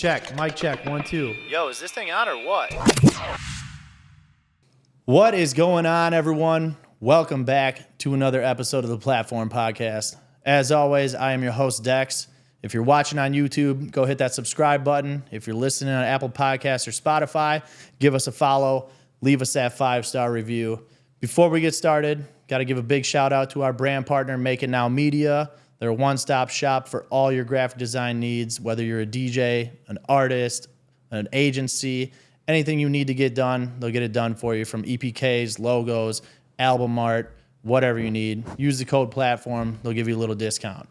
Check, mic check, 1, 2. Yo, is this thing on or what? What is going on, everyone? Welcome back to another episode of the Platform Podcast. As always, I am your host, Dex. If you're watching on YouTube, go hit that subscribe button. If you're listening on Apple Podcasts or Spotify, give us a follow. Leave us that 5-star review. Before we get started, got to give a big shout out to our brand partner, Make It Now Media. They're a one-stop shop for all your graphic design needs, whether you're a DJ, an artist, an agency, anything you need to get done, they'll get it done for you, from EPKs, logos, album art, whatever you need. Use the code PLATFORM. They'll give you a little discount.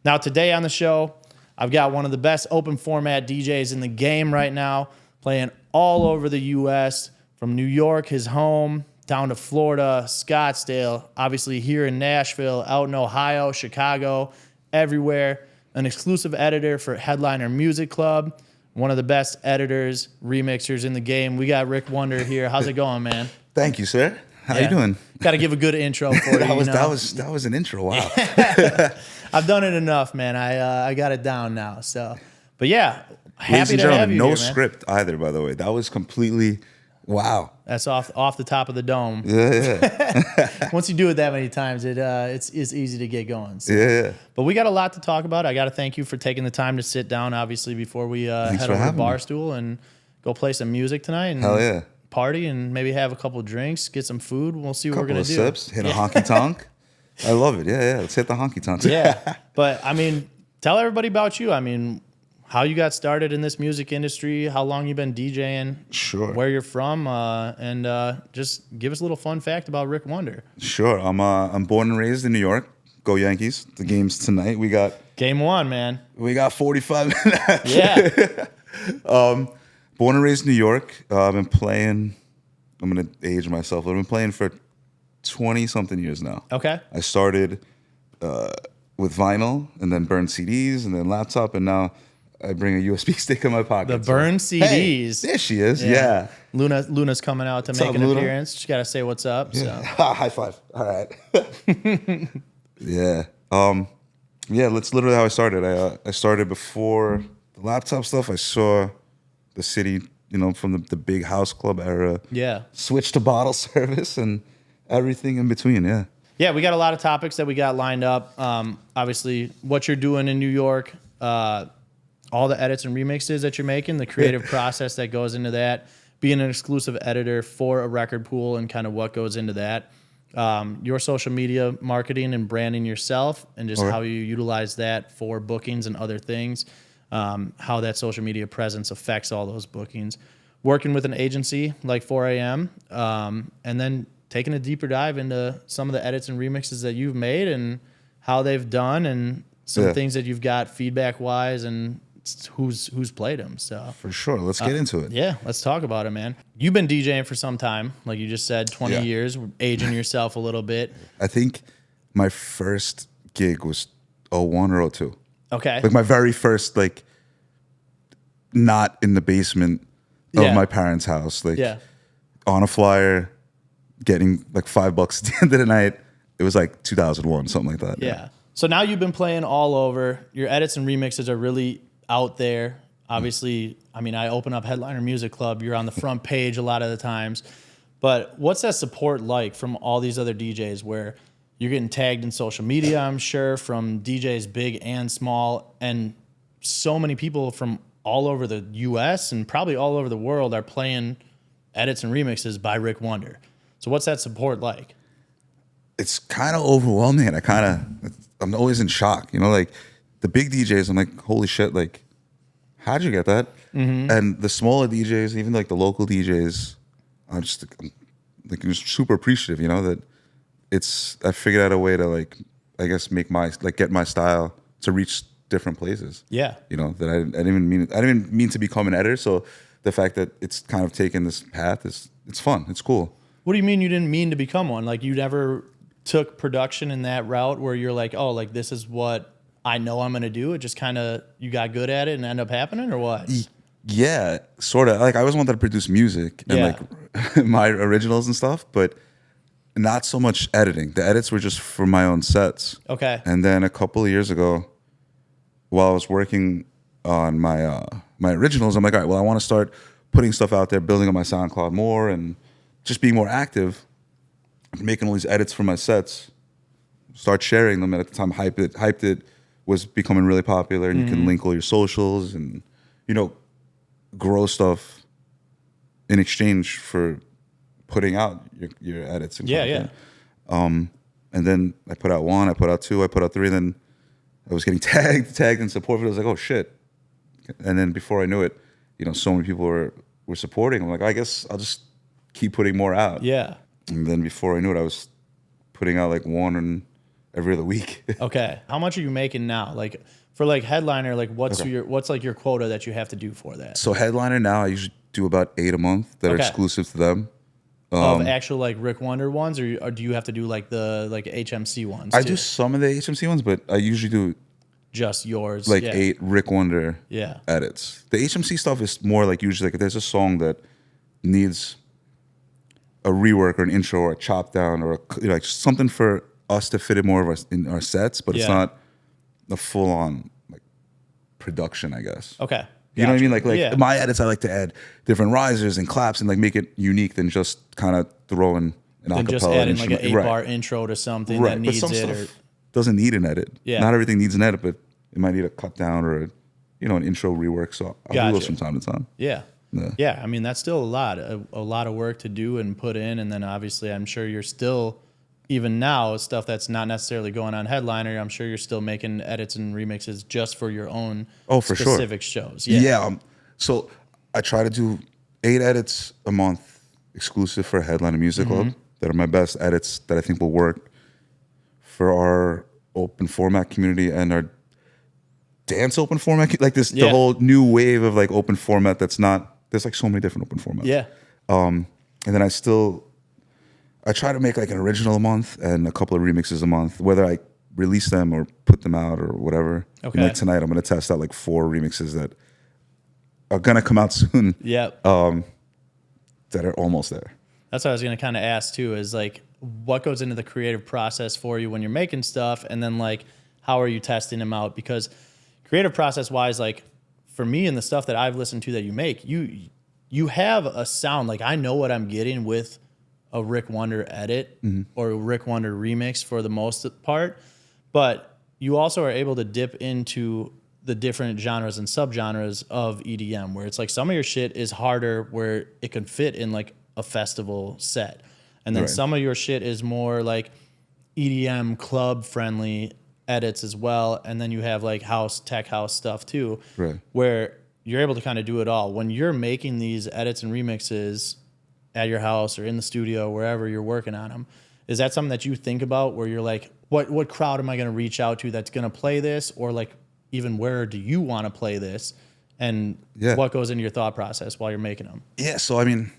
Now, today on the show, I've got one of the best open format DJs in the game right now, playing all over the U.S., from New York, his home, down to Florida, Scottsdale, obviously here in Nashville, out in Ohio, Chicago, everywhere. An exclusive editor for Headliner Music Club, one of the best editors, remixers in the game. We got Rick Wonder here. How's it going, man? Thank you, sir. How you doing? Got to give a good intro for you. That was an intro. Wow. I've done it enough, man. I got it down now. So, but yeah, Ladies happy and to have gentlemen, you no here, man. script either, by the way. That was completely wow. That's off the top of the dome. Yeah. Once you do it that many times, it's easy to get going. So. Yeah. But we got a lot to talk about. I got to thank you for taking the time to sit down, obviously, before we head over to Barstool and go play some music tonight. And Hell yeah. Party and maybe have a couple of drinks, get some food. We'll see what we're going to do. Sips, hit a honky tonk. I love it. Yeah. Let's hit the honky tonk. Yeah. But, I mean, tell everybody about you. I mean, how you got started in this music industry, how long you've been DJing, Sure. where you're from, and just give us a little fun fact about Rick Wonder. Sure. I'm born and raised in New York. Go Yankees. The game's tonight. We got Game 1, man. 45 minutes. Yeah. Born and raised in New York. I've been playing, I'm going to age myself. I've been playing for 20-something years now. Okay. I started with vinyl and then burned CDs and then laptop, and now I bring a USB stick in my pocket. The burned CDs. Hey, there she is. Yeah. Luna's coming out to What's make up, an Luna? appearance. She got to say what's up. Yeah. So. High five. All right. Yeah. Yeah, that's literally how I started. I started before the laptop stuff. I saw the city, from the big house club era. Yeah. Switched to bottle service and everything in between, yeah. Yeah, we got a lot of topics that we got lined up. Obviously, what you're doing in New York, all the edits and remixes that you're making, the creative process that goes into that, being an exclusive editor for a record pool and kind of what goes into that. Your social media marketing and branding yourself, and just how you utilize that for bookings and other things. How that social media presence affects all those bookings. Working with an agency like 4AM, and then taking a deeper dive into some of the edits and remixes that you've made and how they've done, and some things that you've got feedback-wise, and who's played them. So For sure. Let's get into it. yeah, let's talk about it, man. You've been DJing for some time, like you just said, 20 years, aging yourself a little bit. I think my first gig was 01 or 02. Okay. Like my very first, not in the basement of my parents' house. On a flyer, getting $5 at the end of the night. It was 2001, something like that. Yeah. So now you've been playing all over. Your edits and remixes are really out there. Obviously, I mean, I open up Headliner Music Club. You're on the front page a lot of the times. But what's that support like from all these other DJs, where you're getting tagged in social media, I'm sure, from DJs big and small, and so many people from all over the U.S. and probably all over the world are playing edits and remixes by Rick Wonder. So what's that support like? It's kind of overwhelming, and I'm always in shock. The big DJs, I'm like, holy shit, how'd you get that? Mm-hmm. And the smaller DJs, even the local DJs, I'm just super appreciative, that I figured out a way to I guess make my get my style to reach different places. Yeah. That I didn't even mean to become an editor. So the fact that it's kind of taken this path it's fun. It's cool. What do you mean you didn't mean to become one? You never took production in that route where you're this is what I know I'm going to do. It just kind of, you got good at it and end up happening, or what? Yeah, sort of. I always wanted to produce music and my originals and stuff, but not so much editing. The edits were just for my own sets. Okay. And then a couple of years ago, while I was working on my originals, I'm like, all right, well, I want to start putting stuff out there, building on my SoundCloud more, and just being more active, making all these edits for my sets, start sharing them. And at the time, hyped it was becoming really popular, and you can link all your socials and, you know, grow stuff in exchange for putting out your edits and content. And then I put out 1, I put out 2, I put out 3, and then I was getting tagged in support for it. I was like, oh shit. And then before I knew it, you know, so many people were supporting. I'm like, I guess I'll just keep putting more out. Yeah. And then before I knew it, I was putting out like 1 every other week. Okay. How much are you making now? Like for like headliner, like what's like your quota that you have to do for that? So headliner now, I usually do about 8 a month that are exclusive to them. Of actual like Rick Wonder ones, or do you have to do like the HMC ones? I do some of the HMC ones, but I usually do just yours, like 8 Rick Wonder edits. The HMC stuff is more like usually like if there's a song that needs a rework or an intro or a chop down or like something for us to fit it more of in our sets, but it's not a full on like production, I guess. Okay. You know what I mean? Like my edits, I like to add different risers and claps and like make it unique than just kind of throw in an acapella. Just adding like an 8-bar intro to something that needs but some it. Stuff doesn't need an edit. Yeah. Not everything needs an edit, but it might need a cut down or an intro rework. So I'll do those from time to time. Yeah. Yeah. I mean, that's still a lot of work to do and put in. And then obviously I'm sure you're still, even now, stuff that's not necessarily going on headliner, I'm sure you're still making edits and remixes just for your own specific shows. Yeah. So I try to do 8 edits a month exclusive for Headliner Music Club that are my best edits that I think will work for our open format community and our dance open format. Like the whole new wave of like open format that's not, there's like so many different open formats. Yeah. And then I try to make like an original a month and a couple of remixes a month, whether I release them or put them out or whatever. Okay. And like tonight, I'm going to test out like 4 remixes that are going to come out soon. Yep. That are almost there. That's what I was going to kind of ask too, is like what goes into the creative process for you when you're making stuff, and then like how are you testing them out? Because creative process wise, like for me and the stuff that I've listened to that you make, you have a sound. Like I know what I'm getting with a Rick Wonder edit or a Rick Wonder remix for the most part, but you also are able to dip into the different genres and subgenres of EDM, where it's like some of your shit is harder where it can fit in like a festival set. And then some of your shit is more like EDM club friendly edits as well. And then you have like tech house stuff too, where you're able to kind of do it all. When you're making these edits and remixes at your house or in the studio, wherever you're working on them, is that something that you think about where you're like, what crowd am I going to reach out to that's going to play this? Or like, even where do you want to play this? And what goes into your thought process while you're making them? Yeah. So, I mean,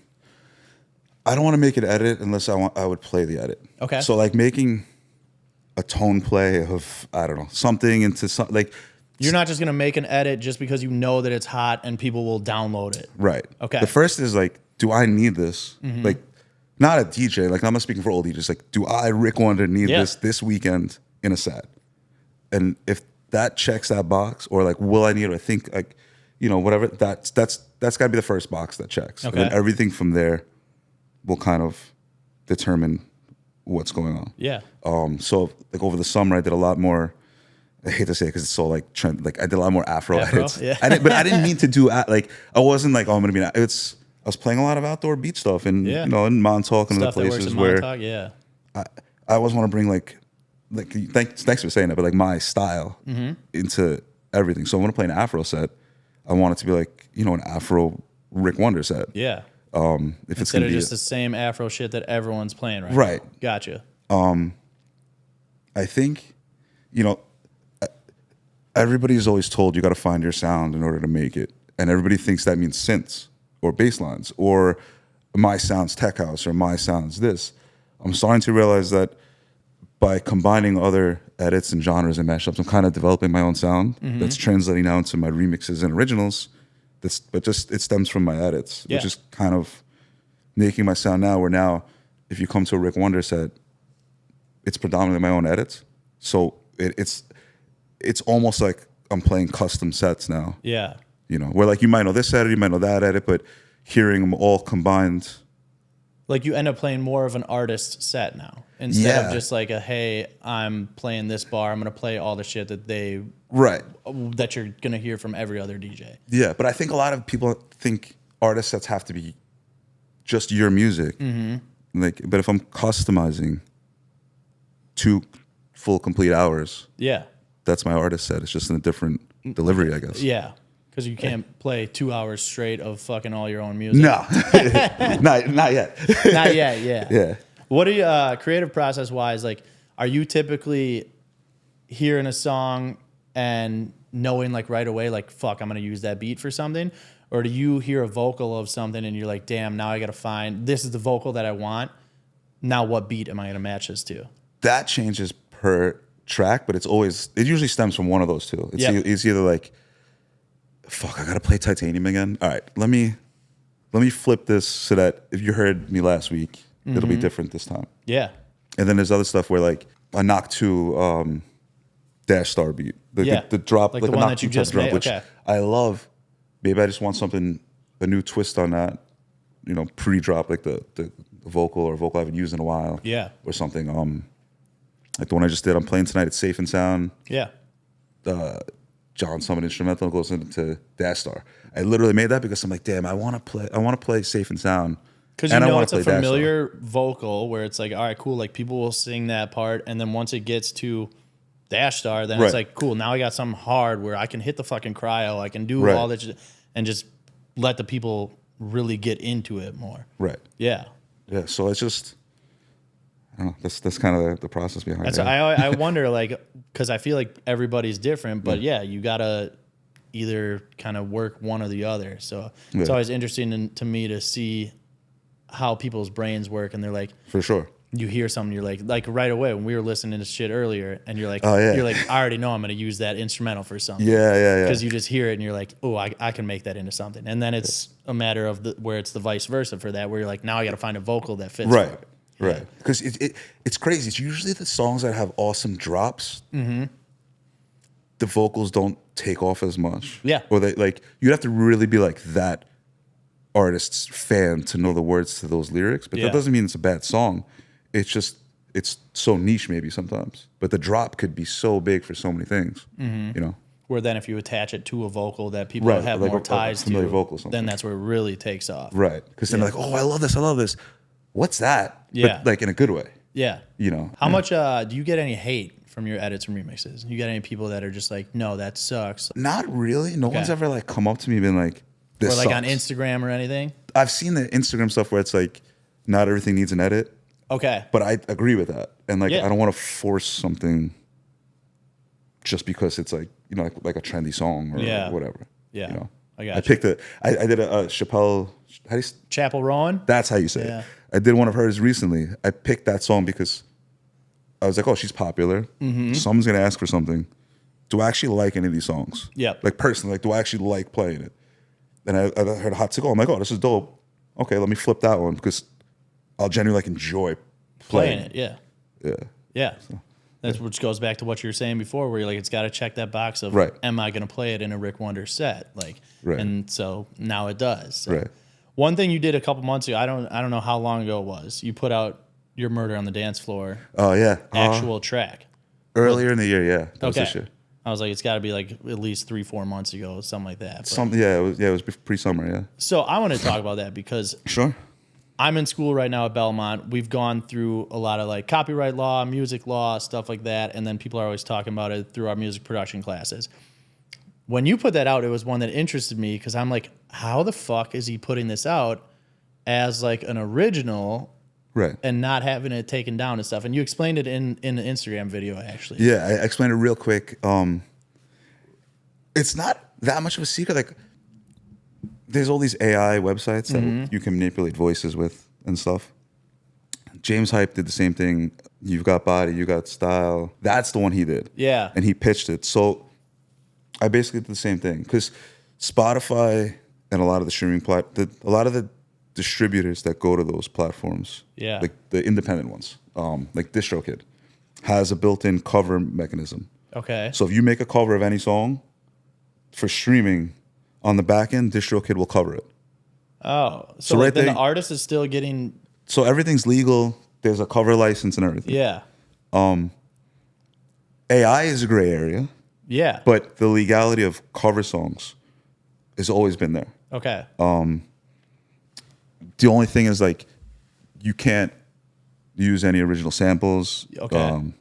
I don't want to make an edit unless I would play the edit. Okay. So like making a tone play of, I don't know, something into something like. You're not just going to make an edit just because you know that it's hot and people will download it. Right. Okay. The first is like, do I need this? Like, not a DJ. Like, I'm not speaking for all DJs. Like, do I, Rick Wonder, need this weekend in a set? And if that checks that box, or like, will I need it? I think like, whatever. That's got to be the first box that checks. Okay. And then everything from there will kind of determine what's going on. Yeah. So like over the summer, I did a lot more. I hate to say it because it's so like trend. Like I did a lot more Afro edits. Yeah. But I didn't mean to do like I wasn't like, oh, I'm gonna be. I was playing a lot of outdoor beat stuff and in Montauk and other places where I always want to bring like thanks for saying that, but like my style into everything. So I want to play an Afro set. I want it to be like an Afro Rick Wonder set. Yeah. If it's gonna be just the same Afro shit that everyone's playing right now. Gotcha. I think everybody's always told you got to find your sound in order to make it, and everybody thinks that means synths or bass lines or my sound's tech house or my sound's this. I'm starting to realize that by combining other edits and genres and mashups, I'm kind of developing my own sound that's translating now into my remixes and originals. But it stems from my edits, which is kind of making my sound now. Where now, if you come to a Rick Wonder set, it's predominantly my own edits. So it's almost like I'm playing custom sets now. Yeah. You know, where like you might know this edit, you might know that edit, but hearing them all combined. Like you end up playing more of an artist set now instead Yeah. of just like a, hey, I'm playing this bar. I'm going to play all the shit that that you're going to hear from every other DJ. Yeah, but I think a lot of people think artist sets have to be just your music. Like, but if I'm customizing 2 full complete hours, Yeah. that's my artist set. It's just in a different delivery, I guess. Yeah. Because you can't play 2 hours straight of fucking all your own music. No, not yet. Not yet, yeah. Yeah. What do you, creative process wise, like, are you typically hearing a song and knowing like right away, like, fuck, I'm going to use that beat for something? Or do you hear a vocal of something and you're like, damn, now I got to find, this is the vocal that I want. Now what beat am I going to match this to? That changes per track, but it usually stems from one of those two. It's either like, fuck, I got to play Titanium again. All right, let me flip this so that if you heard me last week, it'll be different this time. Yeah. And then there's other stuff where like a knock 2 dash star beat. The drop, like the one knock that you 2 just drop, made? which Okay. I love. Maybe I just want something, a new twist on that, you know, pre-drop, like the vocal or vocal I haven't used in a while. Yeah. Or something. Like the one I just did, I'm playing tonight, it's Safe and Sound. Yeah. John Summit instrumental goes into Dash Star. I literally made that because I'm like, damn, I want to play Safe and Sound. Because you know it's a familiar vocal where it's like, all right, cool. Like people will sing that part, and then once it gets to Dash Star, then it's like, cool. Now I got something hard where I can hit the fucking cryo. I can do all that, and just let the people really get into it more. Right. Yeah. Yeah. So it's just, I don't know. That's kind of the process behind it. I wonder, like, because I feel like everybody's different, but yeah, you gotta either kind of work one or the other. So it's always interesting to me to see how people's brains work, and they're like, for sure. You hear something, you're like right away when we were listening to shit earlier, and you're like, oh, yeah. you're like, I already know I'm gonna use that instrumental for something. Yeah. Because you just hear it and you're like, oh, I can make that into something, and then it's a matter of where it's the vice versa for that, where you're like, now I got to find a vocal that fits. Right. For it. Right. Because it's crazy. It's usually the songs that have awesome drops. The vocals don't take off as much. Yeah. Or they like you'd have to really be like that artist's fan to know the words to those lyrics. But that doesn't mean it's a bad song. It's just it's so niche maybe sometimes. But the drop could be so big for so many things. You know. Where then if you attach it to a vocal that people have like more ties to, vocal, then that's where it really takes off. Right. Because then they're like, oh, I love this. What's that? Yeah. But like in a good way. Yeah. You know. How much do you get any hate from your edits and remixes? You get any people that are just like, no, that sucks? Not really. No one's ever like come up to me and been like, this or like sucks. on Instagram or anything? I've seen the Instagram stuff where it's like, not everything needs an edit. Okay. But I agree with that. And like, I don't want to force something just because it's like, you know, like a trendy song or whatever. Yeah. You know? I picked I did a Chappelle. How do you, Chapel Rowan? that's how you say it. I did one of hers recently. I picked that song because I was like, oh, she's popular. Someone's going to ask for something. Do I actually like any of these songs? Yeah. Like personally, like, do I actually like playing it? And I heard Hot Tickle. I'm like, oh, this is dope. Okay, let me flip that one because I'll genuinely like enjoy playing it. Yeah. Yeah. Yeah. That's which goes back to what you were saying before, where you're like, it's got to check that box of, am I going to play it in a Rick Wonder set? Like, and so now it does. So. Right. One thing you did a couple months ago, I don't know how long ago it was. You put out your Murder on the Dance Floor. Oh yeah. Actual track. Earlier in the year, yeah. That was this year. I was like, it's got to be like at least 3-4 months ago, something like that. It was pre-summer, yeah. So I want to talk about that because I'm in school right now at Belmont. We've gone through a lot of like copyright law, music law, stuff like that, and then people are always talking about it through our music production classes. When you put that out, it was one that interested me because I'm like, how the fuck is he putting this out as like an original and not having it taken down and stuff? And you explained it in an Instagram video, actually. Yeah, I explained it real quick. It's not that much of a secret. Like, there's all these AI websites that you can manipulate voices with and stuff. James Hype did the same thing. You've Got Body, You Got Style. That's the one he did. Yeah. And he pitched it. So I basically did the same thing because Spotify and a lot of the streaming a lot of the distributors that go to those platforms, like the independent ones, like DistroKid, has a built-in cover mechanism. Okay. So if you make a cover of any song, for streaming on the back end, DistroKid will cover it. Oh, so So like right then there- the artist is still getting. So everything's legal. There's a cover license and everything. Yeah. AI is a gray area, Yeah. but the legality of cover songs has always been there. Okay. The only thing is like you can't use any original samples, Okay.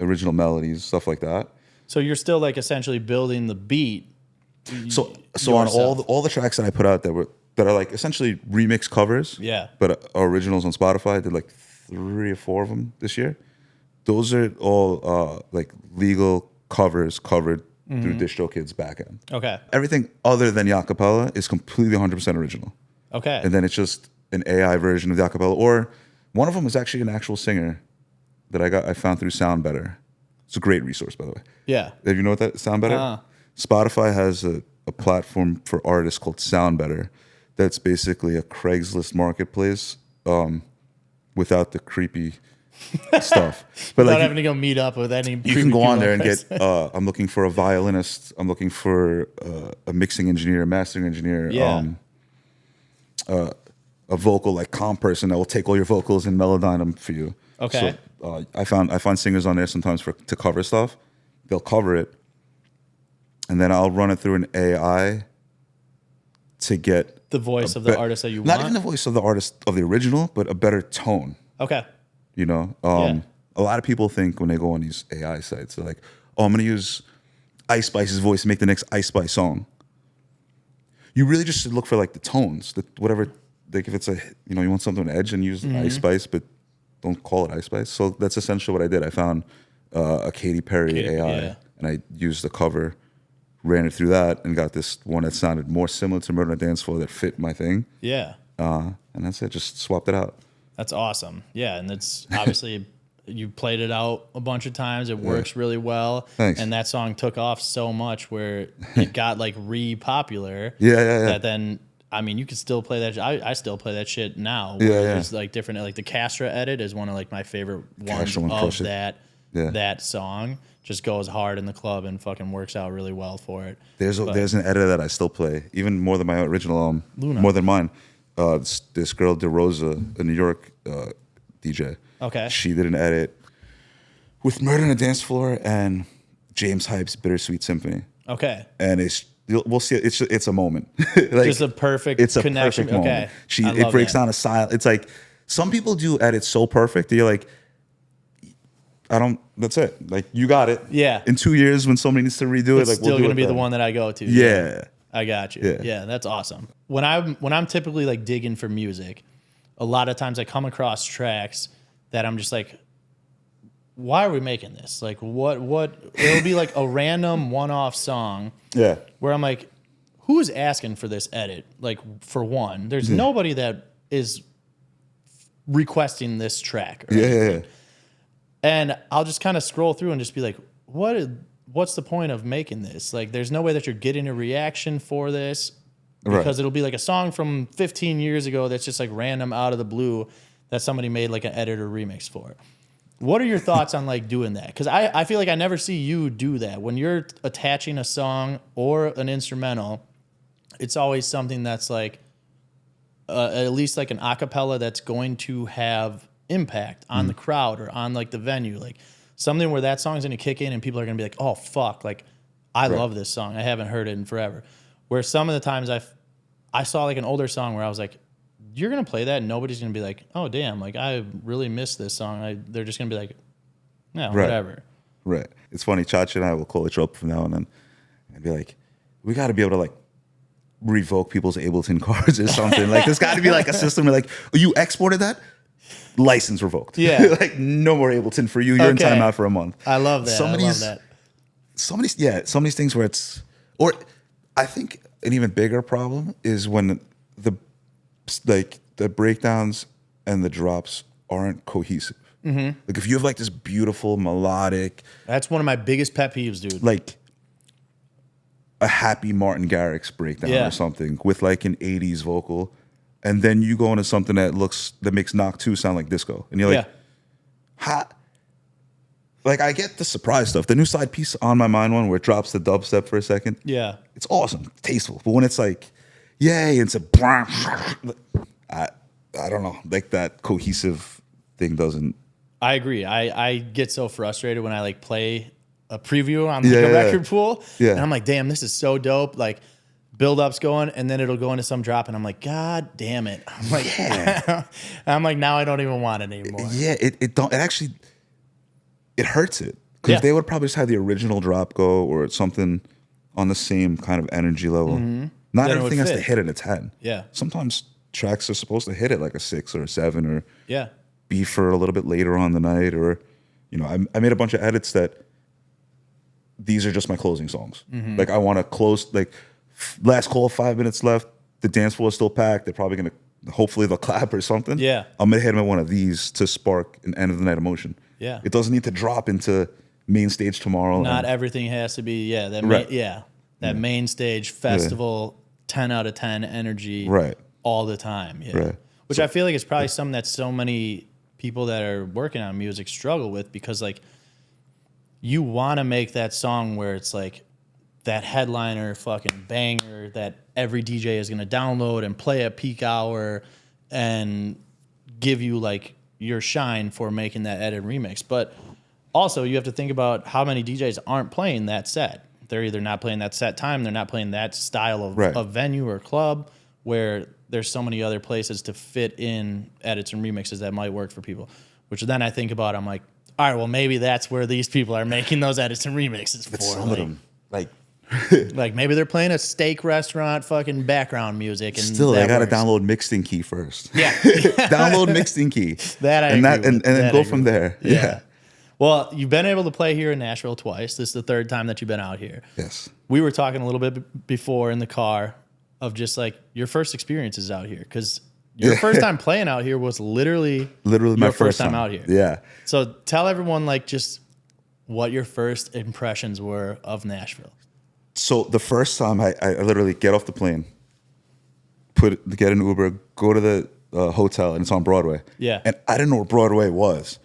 original melodies, stuff like that. So you're still like essentially building the beat. So on yourself. all the tracks that I put out that are like essentially remix covers, Yeah. but are originals on Spotify. I did like 3 or 4 of them this year. Those are all like legal covers covered through DistroKid's backend. Okay. Everything other than Acapella is completely 100% original, Okay. and then it's just an AI version of the Acapella. Or one of them is actually an actual singer that I found through Sound Better. It's a great resource, by the way. Yeah. If you know what that Sound Better? Spotify has a platform for artists called Sound Better. That's basically a Craigslist marketplace without the creepy stuff. But Without like having to go meet up with any. you can go on there and get. I'm looking for a violinist. I'm looking for a mixing engineer, a mastering engineer. Yeah. A vocal like comp person that will take all your vocals and melodyne them for you. Okay. So I find singers on there sometimes to cover stuff. They'll cover it, and then I'll run it through an AI to get The voice of the artist that you not want. even the voice of the artist of the original, but a better tone. Okay. You know, Yeah. a lot of people think when they go on these AI sites, they're like, "Oh, I'm going to use Ice Spice's voice to make the next Ice Spice song." You really just should look for like the tones, whatever. Like if it's you want something on edge and use Ice Spice, but don't call it Ice Spice. So that's essentially what I did. I found a Katy Perry AI, yeah. and I used the cover, ran it through that, and got this one that sounded more similar to Murder on the Dance Floor that fit my thing. Yeah. And that's it. Just swapped it out. That's awesome. Yeah, and it's obviously you played it out a bunch of times. It works really well. Thanks. And that song took off so much where it got like re-popular. Yeah. That then, I mean, you could still play that. I still play that shit now. Yeah. It's like different. Like the Castra edit is one of like my favorite ones Castra one of crushed it. that. Yeah. That song just goes hard in the club and fucking works out really well for it. There's an edit that I still play, even more than my original, Luna. more than mine. This girl DeRosa, a New York DJ. Okay. She did an edit with Murder on a Dance Floor and James Hype's Bittersweet Symphony, Okay. and we'll see. It's a moment. Like, Just a perfect it's a connection. perfect Okay. moment. I It love breaks that. down a silence. It's like some people do edits so perfect that you're like, that's it. Like you got it. Yeah. In 2 years when somebody needs to redo it, It's like still we'll do going to it be the then. one that I go to. Yeah. I got you. Yeah. Yeah, that's awesome. When I'm typically like digging for music, a lot of times I come across tracks that I'm just like, why are we making this? Like what it'll be like a random one-off song Yeah. where I'm like, who's asking for this edit? Like for one, there's nobody that is requesting this track. Or anything. Yeah. And I'll just kind of scroll through and just be like, what's the point of making this? Like, there's no way that you're getting a reaction for this because Right. it'll be like a song from 15 years ago that's just like random out of the blue that somebody made like an edit or remix for. What are your thoughts on like doing that? Because I feel like I never see you do that. When you're attaching a song or an instrumental, it's always something that's like at least like an acapella that's going to have impact on the crowd or on like the venue, like something where that song's going to kick in and people are going to be like, oh fuck, like I love this song, I haven't heard it in forever. Where some of the times I saw like an older song where I was like, you're going to play that and nobody's going to be like, oh damn, like I really missed this song. They're just going to be like, no, whatever. Right. It's funny. Chacha and I will call each other up from now and then and be like, we got to be able to like revoke people's Ableton cards or something. Like there's got to be like a system where like, oh, you exported that? License revoked. Yeah. Like no more Ableton for you. You're in Okay. timeout for a month. I love that. Some of I love these- that. Some of these things where it's, or I think an even bigger problem is when the breakdowns and the drops aren't cohesive. Mm-hmm. Like if you have like this beautiful melodic, That's one of my biggest pet peeves, dude. like a happy Martin Garrix breakdown Yeah. or something with like an 80s vocal, and then you go into something that makes Knock 2 sound like disco, and you're like, Like, I get the surprise stuff. The new Side Piece On My Mind one, where it drops the dubstep for a second. Yeah. It's awesome. It's tasteful. But when it's like, yay, it's a... I don't know. Like, that cohesive thing doesn't... I agree. I get so frustrated when I like play a preview on like a record pool. Yeah. And I'm like, damn, this is so dope. Like, build-up's going, and then it'll go into some drop, and I'm like, God damn it. I'm like, I'm like, now I don't even want it anymore. Yeah, it actually... It hurts it. Because if they would probably just have the original drop go, or something on the same kind of energy level. Not Then everything has to hit at a 10. Yeah. Sometimes tracks are supposed to hit at like a 6 or a 7, or be for a little bit later on the night, or, you know, I made a bunch of edits that these are just my closing songs. Like, I want to close, like, last call, 5 minutes left, the dance floor is still packed, they're probably going to, hopefully they'll clap or something. Yeah. I'm going to hit them at one of these to spark an end of the night emotion. Yeah. It doesn't need to drop into main stage tomorrow. Not everything has to be, that main stage festival, 10 out of 10 energy all the time. Yeah. Right. Which I feel like is probably something that so many people that are working on music struggle with, because like you want to make that song where it's like that headliner fucking banger that every DJ is going to download and play at peak hour and give you like your shine for making that edit remix. But also you have to think about how many DJs aren't playing that set. They're either not playing that set time, they're not playing that style of venue or club, where there's so many other places to fit in edits and remixes that might work for people. Which then I think about, I'm like, all right, well, maybe that's where these people are making those edits and remixes for. Some of them, like like maybe they're playing a steak restaurant fucking background music, and still I gotta download Mixed Key first. Yeah. Download Mixed Key. And then go from there. Yeah. Well, you've been able to play here in Nashville twice. This is the third time that you've been out here. Yes. We were talking a little bit before in the car of just like your first experiences out here, because your first time playing out here was literally my first time out here. Yeah. So tell everyone like just what your first impressions were of Nashville. So the first time I literally get off the plane, get an Uber, go to the hotel, and it's on Broadway. Yeah. And I didn't know where Broadway was.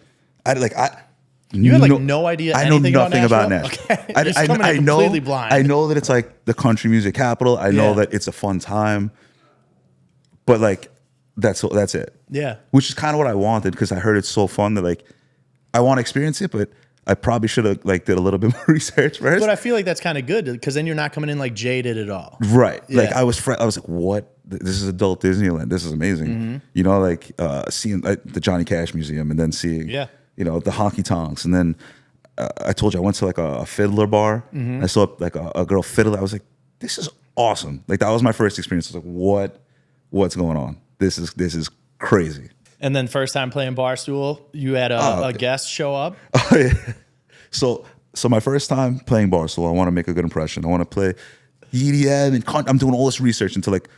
You had like no idea anything nothing about Nashville. Okay. I know completely blind. I know that it's like the country music capital. I know that it's a fun time. But like that's it. Yeah. Which is kind of what I wanted, because I heard it's so fun that like I want to experience it, but I probably should have like did a little bit more research first. But I feel like that's kind of good, because then you're not coming in like jaded at all. Right. Yeah. Like I was like, what? This is adult Disneyland. This is amazing. You know, like seeing the Johnny Cash Museum, and then seeing, you know, the honky tonks. And then I told you I went to like a fiddler bar. I saw like a girl fiddle. I was like, this is awesome. Like that was my first experience. I was like, what's going on? This is crazy. And then first time playing Barstool, you had a guest show up. Oh, yeah. So my first time playing Barstool, I want to make a good impression. I want to play EDM, and I'm doing all this research into like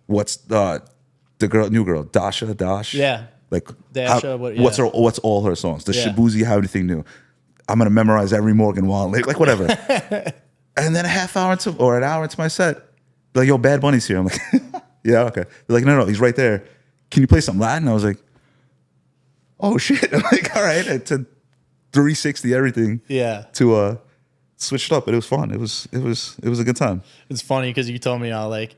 what's the new girl, Dash. Yeah. Like Dasha, what's all her songs? Does Shabuzi have anything new? I'm gonna memorize every Morgan Wallen, like whatever. And then a half hour or an hour into my set, they're like, yo, Bad Bunny's here. I'm like, yeah, okay. They're like, no, he's right there. Can you play some Latin? I was like, oh shit. I'm like, all right. To 360 everything. Yeah. To switch it up, but it was fun. It was a good time. It's funny because you told me like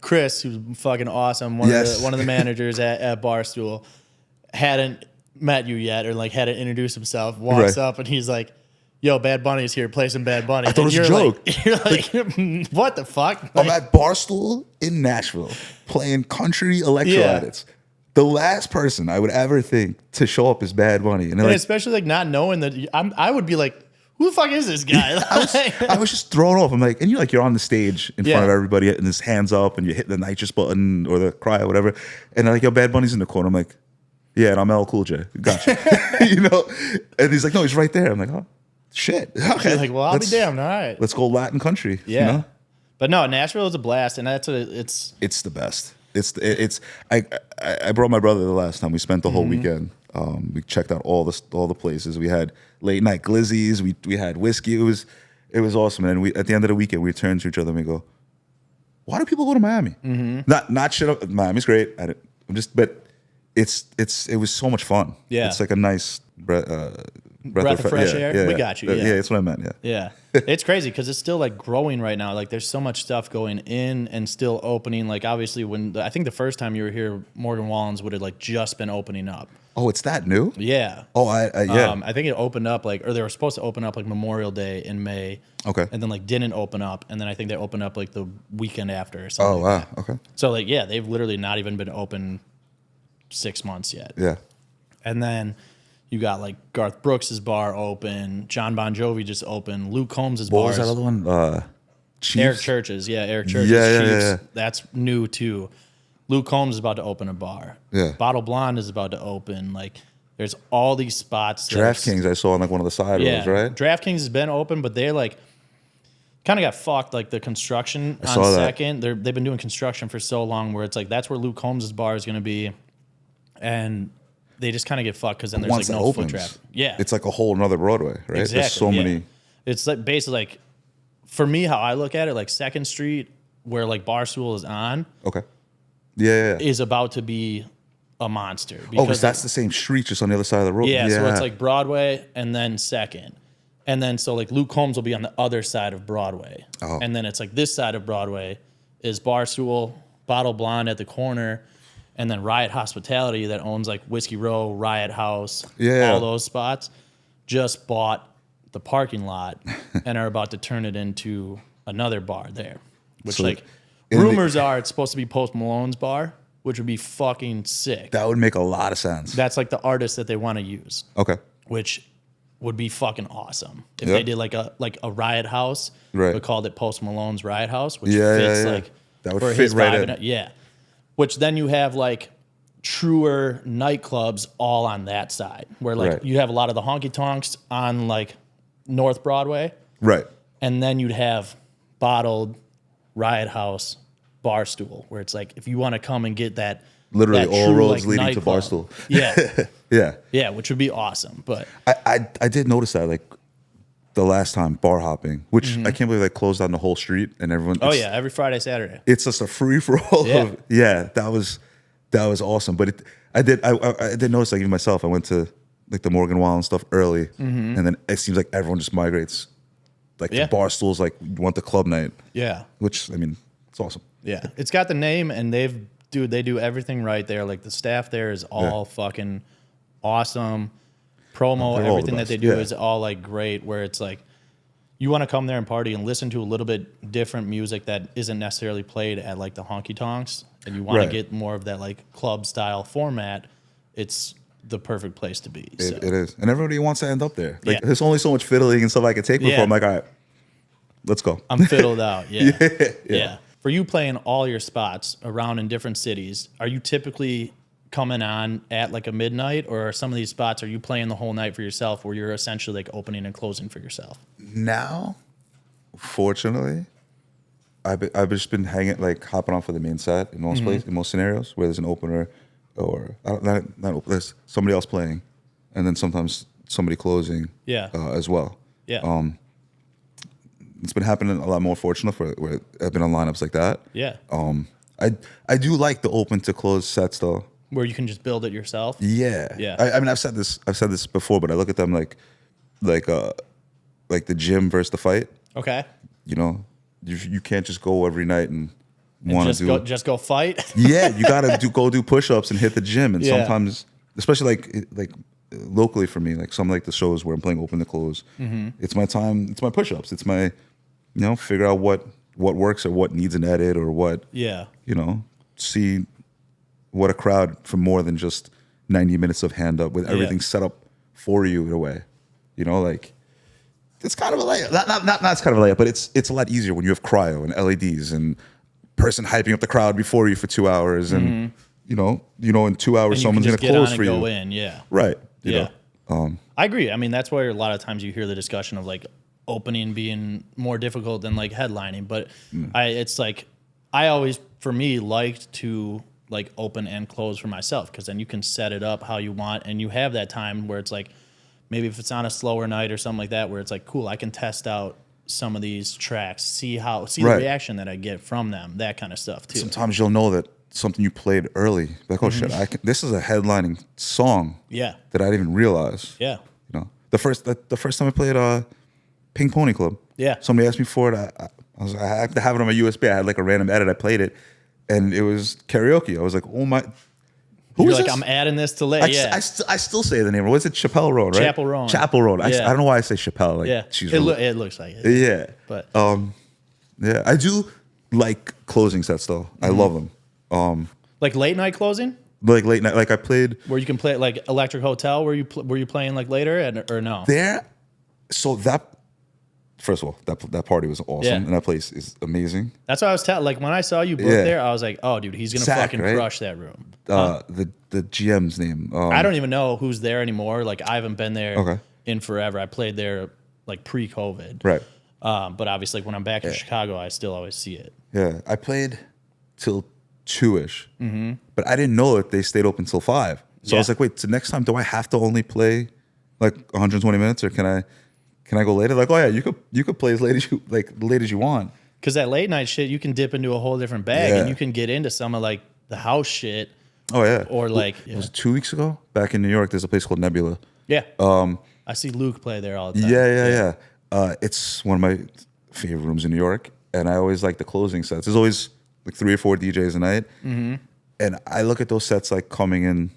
Chris, who's fucking awesome, one of the managers at Barstool, hadn't met you yet, or like hadn't introduced himself, walks up and he's like, yo, Bad Bunny's here, play some Bad Bunny. I thought it was a joke. You're like, what the fuck? I'm at Barstool in Nashville playing country electro edits. The last person I would ever think to show up is Bad Bunny. And like, especially like not knowing that, I would be like, who the fuck is this guy? I was just thrown off. I'm like, and you're on the stage in front of everybody, and his hands up, and you hit the nitrous button or the cry or whatever. And they're like, yo, Bad Bunny's in the corner. I'm like, yeah, and I'm LL Cool J. Gotcha. You know? And he's like, no, he's right there. I'm like, oh, shit. Okay. You're like, well, I'll be damned. All right. Let's go Latin country. Yeah. You know? But no, Nashville is a blast, and that's it's the best. I brought my brother the last time. We spent the whole weekend. We checked out all the places. We had late night glizzies. We had whiskey. It was awesome. And at the end of the weekend, we turned to each other and we go, why do people go to Miami? Not shit up. Miami's great. But it was so much fun. Yeah. It's like a nice breath of fresh air. We got you. Yeah, that's what I meant. Yeah. It's crazy because it's still like growing right now. Like there's so much stuff going in and still opening. Like obviously I think the first time you were here, Morgan Wallen's would have like just been opening up. Oh, it's that new? Yeah. Oh, yeah. I think it opened up like, or they were supposed to open up like Memorial Day in May. Okay. And then like didn't open up. And then I think they opened up like the weekend after or something. Oh, wow. Okay. So like, yeah, they've literally not even been open 6 months yet. Yeah. And then you got like Garth Brooks' bar open. John Bon Jovi just opened. Luke Combs' bar. What was that other one? Chiefs? Eric Church's. Yeah, Eric Church's. Yeah. That's new too. Luke Combs is about to open a bar. Yeah. Bottle Blonde is about to open. Like, there's all these spots. DraftKings I saw on like one of the side roads, right? DraftKings has been open, but they're like kind of got fucked. Like the construction on saw that. Second, they've been doing construction for so long where it's like that's where Luke Combs' bar is going to be, and they just kind of get fucked because then there's Once like it no opens, foot traffic. Yeah, it's like a whole another Broadway, right? exactly. There's so many. It's like basically like for me how I look at it, like Second Street where like Barstool is on. Okay. Yeah. Is about to be a monster. Because that's the same street, just on the other side of the road. Yeah, so it's like Broadway and then Second. And then so like Luke Combs will be on the other side of Broadway. Oh. And then it's like this side of Broadway is Barstool, Bottle Blonde at the corner, and then Riot Hospitality that owns like Whiskey Row, Riot House, all those spots, just bought the parking lot and are about to turn it into another bar there. Which So like rumors are it's supposed to be Post Malone's bar, which would be fucking sick. That would make a lot of sense. That's like the artist that they want to use. Okay. Which would be fucking awesome if Yep. they did like a Riot House, Right. but called it Post Malone's Riot House, which Yeah, fits yeah. like That would for fit his right vibe in. and yeah. Which then you have like truer nightclubs all on that side, where like Right. you have a lot of the honky tonks on like North Broadway, Right. and then you'd have bottled Riot House, Barstool, where it's like if you want to come and get that. Literally that all true, roads like, leading to nightclub. Barstool. Yeah. Yeah. Yeah, which would be awesome. But I did notice that, like, the last time bar hopping, which I can't believe they closed down the whole street and everyone. oh yeah, every Friday, Saturday. It's just a free for all. Yeah. That was awesome. But I did notice, like, even myself, I went to like the Morgan Wallen stuff early, and then it seems like everyone just migrates like to bar stools, like you want the club night. Yeah. Which, I mean, it's awesome. Yeah. It's got the name and they do everything right there. Like the staff there is all fucking awesome. Promo, They're all the everything that best. they do Yeah. is all like great, where it's like you want to come there and party and listen to a little bit different music that isn't necessarily played at like the honky tonks, and you want Right. to get more of that like club style format. It's the perfect place to be. So. It is. And everybody wants to end up there. Like, Yeah. there's only so much fiddling and stuff I can take before Yeah. I'm like, all right, let's go. I'm fiddled out. Yeah. Yeah. Yeah. For you playing all your spots around in different cities, are you typically coming on at like a midnight, or are some of these spots, are you playing the whole night for yourself where you're essentially like opening and closing for yourself? Now, fortunately, I've just been hanging, like hopping off of the main set in most places, in most scenarios where there's an opener or not open, there's somebody else playing, and then sometimes somebody closing. Yeah. As well. Yeah. It's been happening a lot more fortunate for where I've been on lineups like that. Yeah. I do like the open to close sets though. Where you can just build it yourself. Yeah. Yeah. I mean, I've said this before, but I look at them like the gym versus the fight. Okay. You know, you can't just go every night and want to do. Just go fight. Yeah, you gotta go do push-ups and hit the gym, and Yeah. sometimes, especially like locally for me, like some like the shows where I'm playing open to close, it's my time. It's my push-ups. It's my, figure out what works or what needs an edit or what. Yeah. See what a crowd for more than just 90 minutes of hand up with everything set up for you in a way. Like it's kind of a layup. Not it's kind of a layup, but it's a lot easier when you have cryo and LEDs and person hyping up the crowd before you for 2 hours, and in 2 hours And someone's you gonna can just get close on for and you. go in. Yeah. Right. You Yeah. know. I agree. I mean, that's where a lot of times you hear the discussion of like opening being more difficult than like headlining. But it's like I always, for me, liked to like open and close for myself, because then you can set it up how you want, and you have that time where it's like maybe if it's on a slower night or something like that, where it's like cool, I can test out some of these tracks, see Right. the reaction that I get from them, that kind of stuff too. Sometimes you'll know that something you played early, like, oh shit, this is a headlining song Yeah. that I didn't even realize. Yeah. The first time I played Pink Pony Club. Yeah. Somebody asked me for it. I had to have it on my USB. I had like a random edit. I played it, and it was karaoke. I was like, oh my. Who You're is like, this? I'm adding this to late. Yeah. I still say the name. What is it? Chappelle Road, right? Chapel Road. Chapel Road. Yeah. I don't know why I say Chappelle. Like, Yeah. she's It really, looks like it. yeah. But Yeah, I do like closing sets though. I love them. like late night closing, Like late night. Like I played where you can play like Electric Hotel, where you playing like later or no? there. So that first of all, that party was awesome, Yeah. and that place is amazing. That's what I was telling. Like when I saw you book Yeah. there, I was like, oh, dude, he's gonna Zach, fucking right? crush that room. The GM's name. I don't even know who's there anymore. Like I haven't been there Okay. in forever. I played there like pre-COVID, Right. But obviously, like, when I'm back in Chicago, I still always see it. Yeah, I played till 2-ish, but I didn't know that they stayed open till 5. So I was Yeah. like, wait, so next time do I have to only play like 120 minutes, or can I go later? Like, oh yeah, you could play as late as you want. Because that late night shit, you can dip into a whole different bag, Yeah. and you can get into some of like the house shit, Oh yeah. or like Was it 2 weeks ago? Back in New York, there's a place called Nebula. yeah. I see Luke play there all the time. Yeah. It's one of my favorite rooms in New York, and I always like the closing sets. There's always like 3 or 4 DJs a night, and I look at those sets like coming in.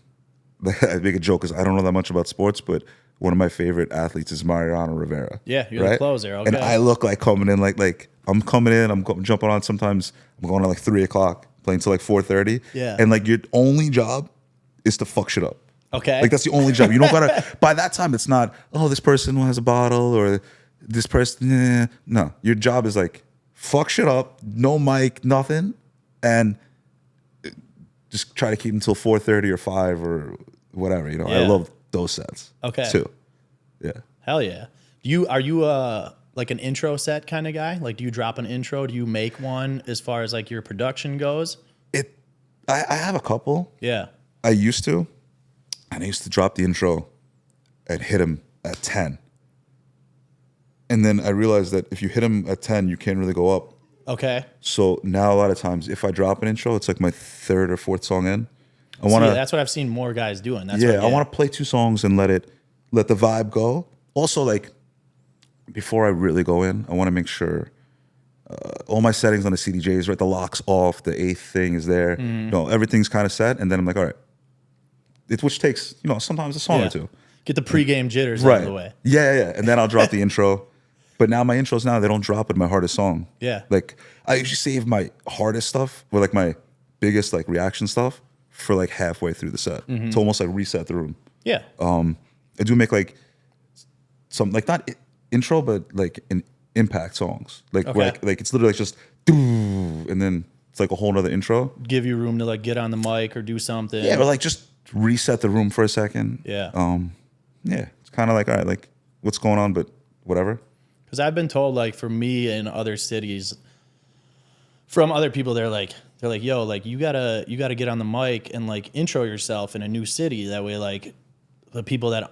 I make a joke because I don't know that much about sports, but one of my favorite athletes is Mariano Rivera. Yeah, you're the closer. Okay. And I look like coming in like I'm coming in. I'm jumping on. Sometimes I'm going at like 3 o'clock, playing till like 4:30. Yeah. And like your only job is to fuck shit up. Okay. Like that's the only job. You don't gotta. By that time, it's not. Oh, this person has a bottle, or this person. No, your job is like fuck shit up. No mic, nothing, and just try to keep until 4:30 or 5 or whatever. You know, I Yeah. love those sets. Okay. Too. Yeah. Hell yeah. Are you like an intro set kind of guy? Like, do you drop an intro? Do you make one as far as like your production goes? I have a couple. Yeah. I used to, and I used to drop the intro and hit him at 10. And then I realized that if you hit him at 10, you can't really go up. Okay. So now a lot of times, if I drop an intro, it's like my 3rd or 4th song in. I See, want to, that's what I've seen more guys doing. That's I want to play 2 songs and let the vibe go. Also, like before I really go in, I want to make sure all my settings on the CDJs, right? The lock's off, the 8th thing is there. No, everything's kind of set, and then I'm like, all right. Which takes sometimes a song or two. Get the pregame jitters out of the way. Yeah. And then I'll drop the intro. But now my intros they don't drop at my hardest song. Yeah. Like I usually save my hardest stuff or like my biggest like reaction stuff for like halfway through the set. To almost like reset the room. Yeah. I do make like some like not intro but like an impact songs. Like where like it's literally like just and then it's like a whole nother intro. Give you room to like get on the mic or do something. Yeah, but like just reset the room for a second. Yeah. Yeah. It's kind of like, all right, like what's going on, but whatever. Because I've been told, like, for me in other cities, from other people, they're like, yo, like you gotta get on the mic and like intro yourself in a new city. That way, like the people that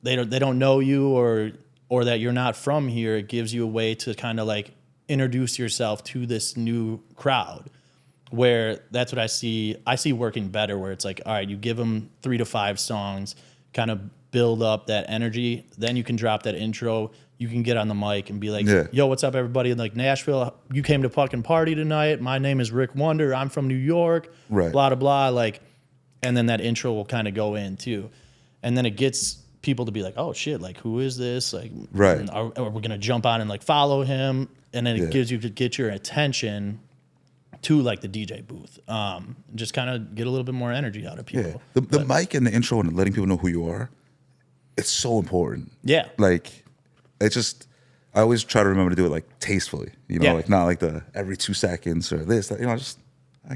they don't know you or that you're not from here, it gives you a way to kind of like introduce yourself to this new crowd. Where that's what I see working better. Where it's like, all right, you give them 3 to 5 songs, kind of build up that energy, then you can drop that intro. You can get on the mic and be like, yo, what's up, everybody in like Nashville? You came to fucking party tonight. My name is Rick Wonder. I'm from New York. Right. Blah, blah, blah. Like, and then that intro will kind of go in too. And then it gets people to be like, oh shit, like who is this? Like, right. Are we going to jump on and like follow him? And then it gives you to get your attention to like the DJ booth. Just kind of get a little bit more energy out of people. Yeah. The mic and the intro and letting people know who you are, it's so important. Yeah. Like, I always try to remember to do it like tastefully, like not like the every 2 seconds or this, that, just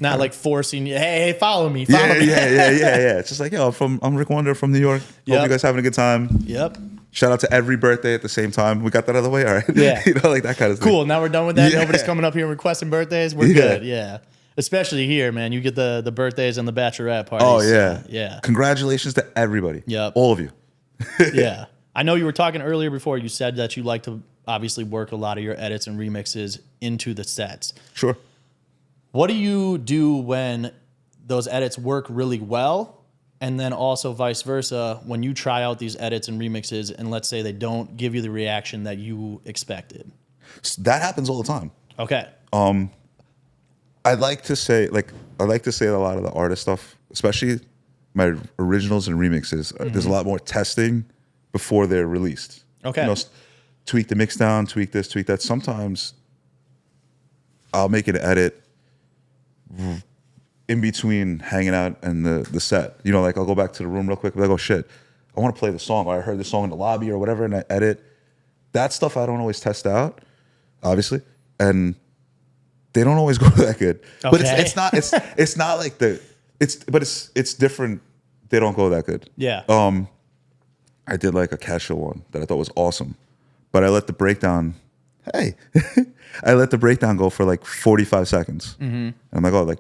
not like forcing you. Hey, follow me. Yeah. It's just like, I'm Rick Wonder from New York. Hope you guys having a good time. Yep. Shout out to every birthday at the same time. We got that out of the way. All right. Yeah. Like that kind of thing. Cool. Now we're done with that. Yeah. Nobody's coming up here and requesting birthdays. We're good. Yeah. Especially here, man. You get the birthdays and the bachelorette parties. Oh yeah. Yeah. Congratulations to everybody. Yep. All of you. Yeah. I know you were talking earlier before. You said that you like to obviously work a lot of your edits and remixes into the sets. Sure. What do you do when those edits work really well And then also vice versa, when you try out these edits and remixes and let's say they don't give you the reaction that you expected. That happens all the time. Okay. I like to say that a lot of the artist stuff, especially my originals and remixes, there's a lot more testing before they're released. Okay. You know, tweak the mix down, tweak this, tweak that. Sometimes I'll make an edit in between hanging out and the set. You know, like I'll go back to the room real quick, but I go, shit, I want to play the song, or I heard the song in the lobby or whatever, and I edit. That stuff I don't always test out, obviously, and they don't always go that good. Okay. But it's not like it's different. They don't go that good. Yeah. I did like a Kesha one that I thought was awesome, but I let the breakdown. Hey, I let the breakdown go for like 45 seconds. And I'm like, oh, like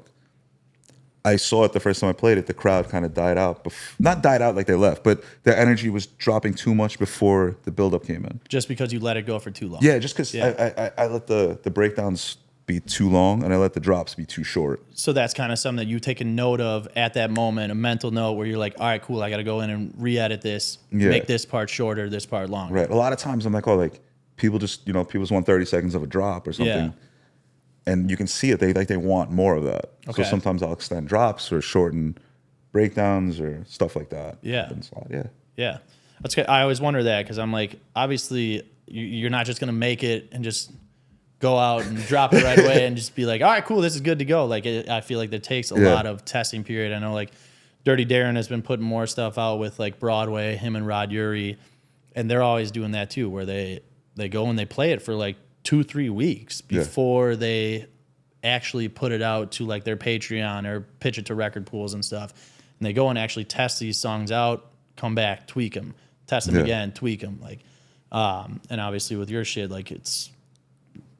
I saw it the first time I played it. The crowd kind of died out. Not died out like they left, but their energy was dropping too much before the buildup came in. Just because you let it go for too long. Yeah, just because I let the breakdowns be too long and I let the drops be too short. So that's kind of something that you take a note of at that moment, a mental note where you're like, all right, cool, I got to go in and re-edit this, make this part shorter, this part longer. Right. A lot of times I'm like, oh, like people just, people just want 30 seconds of a drop or something. Yeah. And you can see it. They want more of that. Okay. So sometimes I'll extend drops or shorten breakdowns or stuff like that. Yeah. Yeah. Yeah. That's good. I always wonder that because I'm like, obviously, you're not just going to make it and just go out and drop it right away and just be like, all right, cool, this is good to go. Like, I feel like that takes a lot of testing period. I know, like, Dirty Darren has been putting more stuff out with, like, Broadway, him and Rod Urey, and they're always doing that, too, where they go and they play it for, like, 2-3 weeks before they actually put it out to, like, their Patreon or pitch it to record pools and stuff. And they go and actually test these songs out, come back, tweak them, test them again, tweak them. Like, and obviously with your shit, like, it's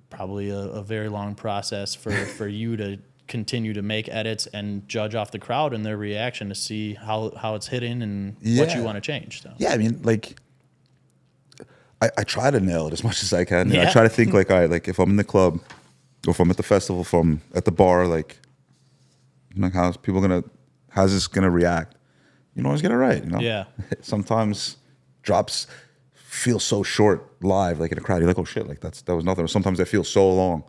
probably a very long process for you to continue to make edits and judge off the crowd and their reaction to see how it's hitting and what you want to change. So. Yeah, I mean, like, I try to nail it as much as I can. Yeah. I try to think like, all right, like if I'm in the club or if I'm at the festival, if I'm at the bar, like how's this gonna react? You know, always get it right, you know? Yeah. Sometimes drops feel so short live, like in a crowd. You're like, oh shit, like that was nothing. Or sometimes they feel so long.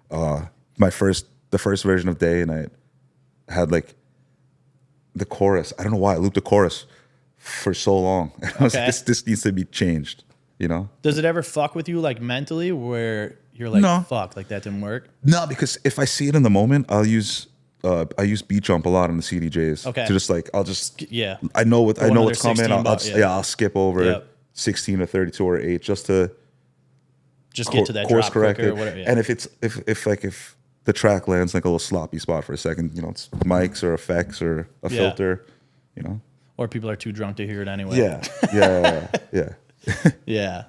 The first version of Day, and I had like the chorus. I don't know why I looped the chorus for so long. And I was like, this needs to be changed. You know? Does it ever fuck with you, like, mentally, where you're like, No. fuck, like that didn't work? No, because if I see it in the moment, I use beat jump a lot on the CDJs. Okay. To just like I'll just I know what's another coming. 16 I'll skip over 16 or 32 or 8 just to get to that course drop correct quicker it. or whatever. Yeah. And if the track lands like a little sloppy spot for a second, it's mics or effects or a filter, Or people are too drunk to hear it anyway. Yeah. Yeah.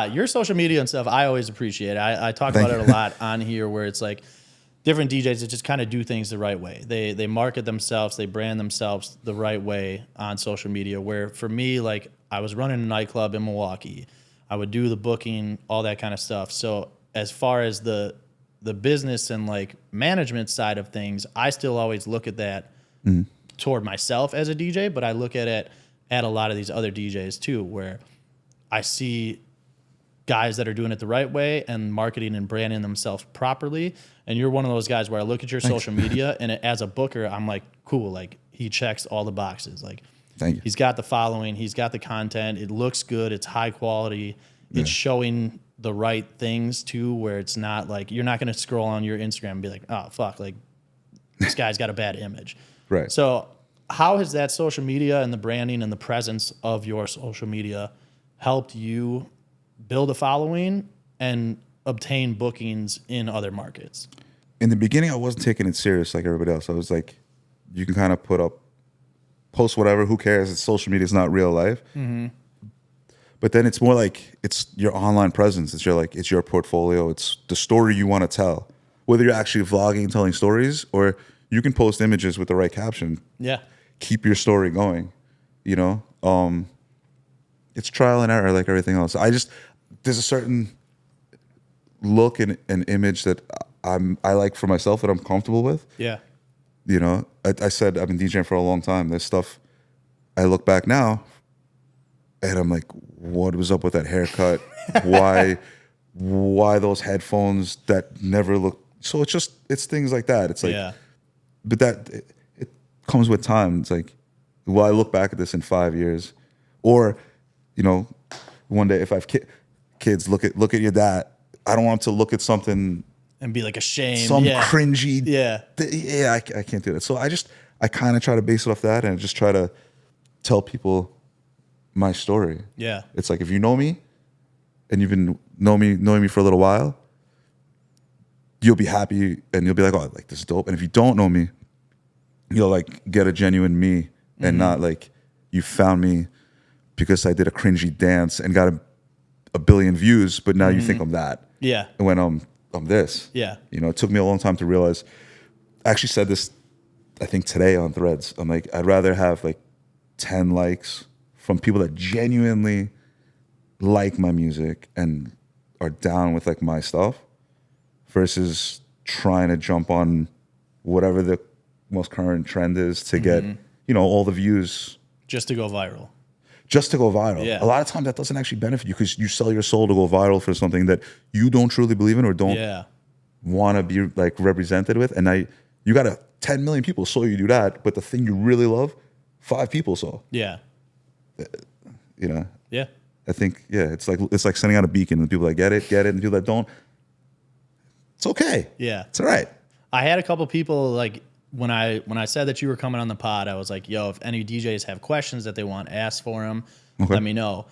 Your social media and stuff, I always appreciate. I talk about it a lot on here where it's like different DJs that just kind of do things the right way. They market themselves, they brand themselves the right way on social media, where for me, like, I was running a nightclub in Milwaukee. I would do the booking, all that kind of stuff. So as far as the business and, like, management side of things, I still always look at that toward myself as a DJ, but I look at it at a lot of these other DJs too, where I see guys that are doing it the right way and marketing and branding themselves properly. And you're one of those guys where I look at your social media and as a booker, I'm like, cool, like, he checks all the boxes. Like, Thank you. He's got the following, he's got the content, it looks good, it's high quality, it's showing the right things too, where it's not like, you're not going to scroll on your Instagram and be like, oh, fuck, like, this guy's got a bad image. Right. So how has that social media and the branding and the presence of your social media helped you build a following and obtain bookings in other markets? In the beginning, I wasn't taking it serious like everybody else. I was like, you can kind of post whatever, who cares? It's social media, it's not real life. Mm-hmm. But then it's more like it's your online presence. It's your portfolio. It's the story you want to tell. Whether you're actually vlogging, telling stories, or you can post images with the right caption. Yeah. Keep your story going. It's trial and error like everything else. There's a certain look and image that I like for myself that I'm comfortable with. Yeah. I said I've been DJing for a long time. There's stuff I look back now and I'm like, what was up with that haircut? Why those headphones that never look? So it's things like that. It's like, Yeah. but that it comes with time. It's like, will I look back at this in 5 years? Or, one day if I have kids, look at your dad. I don't want them to look at something And be like ashamed. some cringy. Yeah. I can't do that. So I kind of try to base it off that and just try to tell people my story. Yeah. It's like, if you know me and you've been knowing me for a little while, you'll be happy and you'll be like, oh, like, this is dope. And if you don't know me, you'll like get a genuine me and not like you found me because I did a cringy dance and got a billion views, but now you think I'm that. Yeah. When I'm this. Yeah. It took me a long time to realize. I actually said this, I think today on Threads. I'm like, I'd rather have like 10 likes from people that genuinely like my music and are down with like my stuff versus trying to jump on whatever the most current trend is to get, all the views. Just to go viral. Just to go viral. Yeah. A lot of times that doesn't actually benefit you because you sell your soul to go viral for something that you don't truly believe in or don't want to be like represented with. And now you got 10 million people saw you do that, but the thing you really love, 5 people saw. Yeah. Yeah. I think, it's like sending out a beacon and people that get it, and people that don't, it's okay. Yeah. It's all right. I had a couple people like when I said that you were coming on the pod, I was like, yo, if any DJs have questions that they want asked for them, let me know.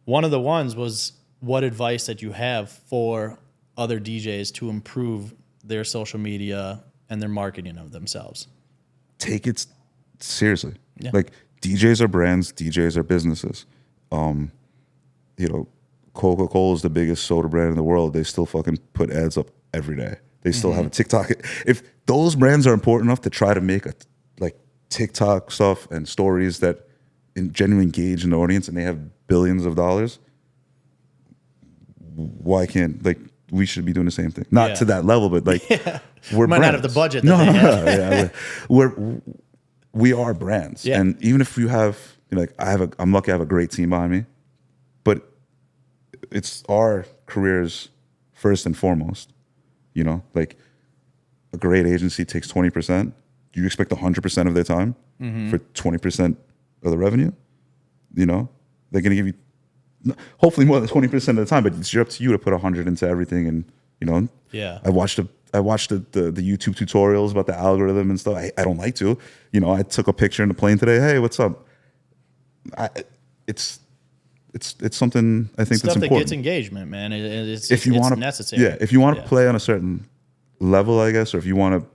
One of the ones was what advice that you have for other DJs to improve their social media and their marketing of themselves. Take it seriously. Yeah. Like, DJs are brands, DJs are businesses. Coca-Cola is the biggest soda brand in the world. They still fucking put ads up every day. They still have a TikTok. If those brands are important enough to try to make a like TikTok stuff and stories that genuinely engage in the audience and they have billions of dollars, why can't we should be doing the same thing? Not to that level, but we're might brands. not have the budget. That we are brands, and even if you have I'm lucky I have a great team behind me, but it's our careers first and foremost. Like a great agency takes 20%. You expect 100% of their time for 20% of the revenue. They're going to give you hopefully more than 20% of the time, but it's up to you to put 100 into everything. And I watched the YouTube tutorials about the algorithm and stuff. I don't like to. I took a picture in the plane today. Hey, what's up? It's something I think stuff that's important. that gets engagement, man. It's necessary. Yeah, if you want to play on a certain level, I guess, or if you want to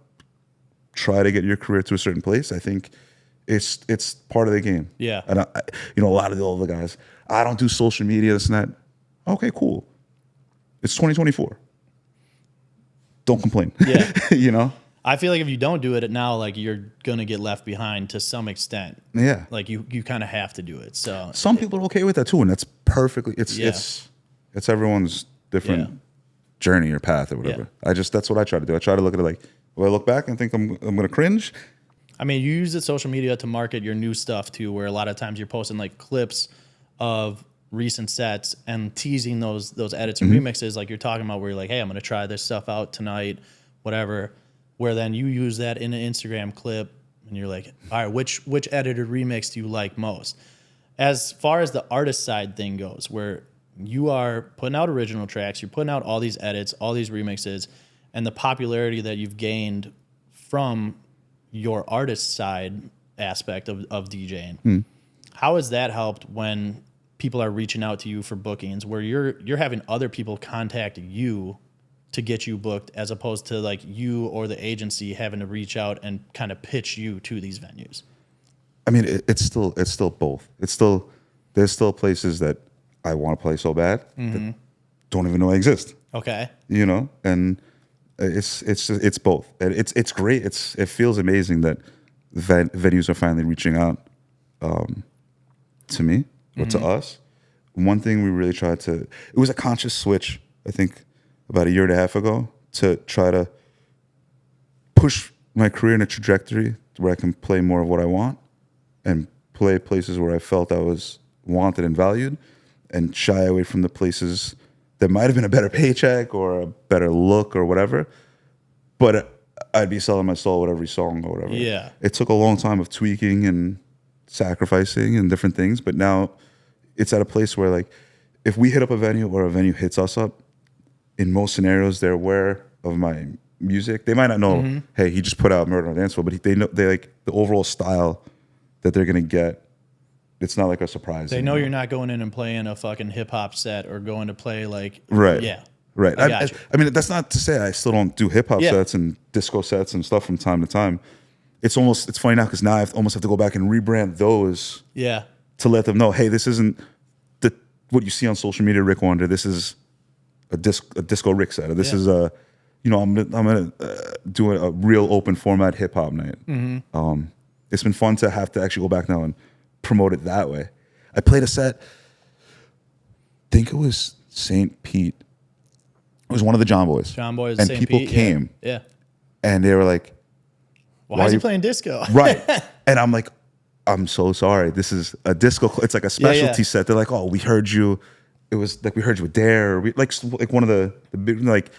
try to get your career to a certain place, I think it's part of the game. Yeah. And a lot of the older guys, I don't do social media, this and that. Okay, cool. It's 2024. Don't complain. Yeah. I feel like if you don't do it now, like you're gonna get left behind to some extent. Yeah. Like you kind of have to do it. So some people are okay with that too, and that's perfectly. It's everyone's different journey or path or whatever. Yeah. That's what I try to do. I try to look at it like, will I look back and think I'm gonna cringe? I mean, you use the social media to market your new stuff too, where a lot of times you're posting like clips of recent sets and teasing those edits and remixes, like you're talking about, where you're like, hey, I'm gonna try this stuff out tonight, whatever. Where then you use that in an Instagram clip and you're like, all right, which edited remix do you like most? As far as the artist side thing goes, where you are putting out original tracks, you're putting out all these edits, all these remixes, and the popularity that you've gained from your artist side aspect of DJing, how has that helped when people are reaching out to you for bookings, where you're having other people contact you to get you booked, as opposed to like you or the agency having to reach out and kind of pitch you to these venues? I mean, it's still both. There's still places that I want to play so bad that don't even know I exist. Okay. And it's both. And it's great. It feels amazing that venues are finally reaching out to me or to us. One thing we really tried to, it was a conscious switch, I think, about a year and a half ago, to try to push my career in a trajectory where I can play more of what I want and play places where I felt I was wanted and valued, and shy away from the places that might have been a better paycheck or a better look or whatever. But I'd be selling my soul with every song or whatever. Yeah. It took a long time of tweaking and sacrificing and different things, but now it's at a place where, like, if we hit up a venue or a venue hits us up, in most scenarios they're aware of my music. They might not know, hey, he just put out Murder on the Dance Floor, but they know, they like the overall style that they're gonna get. It's not like a surprise. They know you're not going in and playing a fucking hip hop set or going to play like right. Yeah. Right. I mean, that's not to say I still don't do hip hop Yeah. sets and disco sets and stuff from time to time. It's funny now because now I almost have to go back and rebrand those Yeah. to let them know, hey, this isn't what you see on social media, Rick Wonder. This is a disco Rick set. Or this is a, I'm gonna do a real open format hip hop night. It's been fun to have to actually go back now and promote it that way. I played a set. I think it was St. Pete. It was one of the John Boys. John Boys, and St. people Pete, came, Yeah. and they were like, Why is he playing disco? Right. And I'm like, I'm so sorry. This is a disco. It's like a specialty set. They're like, oh, we heard you. It was like we heard you with Dare. Like one of the big, like,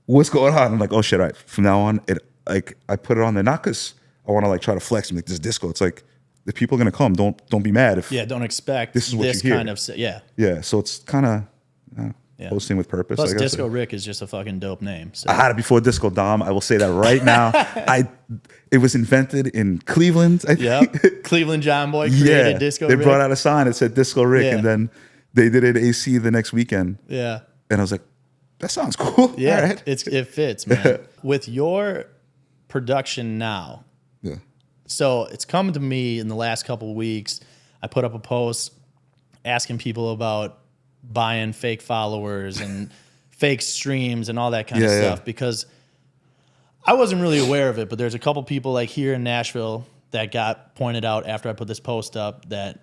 what's going on? I'm like, oh shit. All right. From now on, I put it on there not because I want to like try to flex and make this disco. It's like the people are gonna come. Don't be mad if don't expect this is what this you hear. kind of yeah. Yeah. So it's kind of posting with purpose. Plus, I guess. Disco Rick is just a fucking dope name. So. I had it before Disco Dom. I will say that right now. It was invented in Cleveland. I think. Yep. Cleveland John Boy created Disco They Rick. brought out a sign that said Disco Rick, and then they did it at AC the next weekend. Yeah. And I was like, that sounds cool. Yeah. All right. It fits, man. With your production now, Yeah. so it's come to me in the last couple of weeks. I put up a post asking people about buying fake followers and fake streams and all that kind of stuff because I wasn't really aware of it, but there's a couple people like here in Nashville that got pointed out after I put this post up that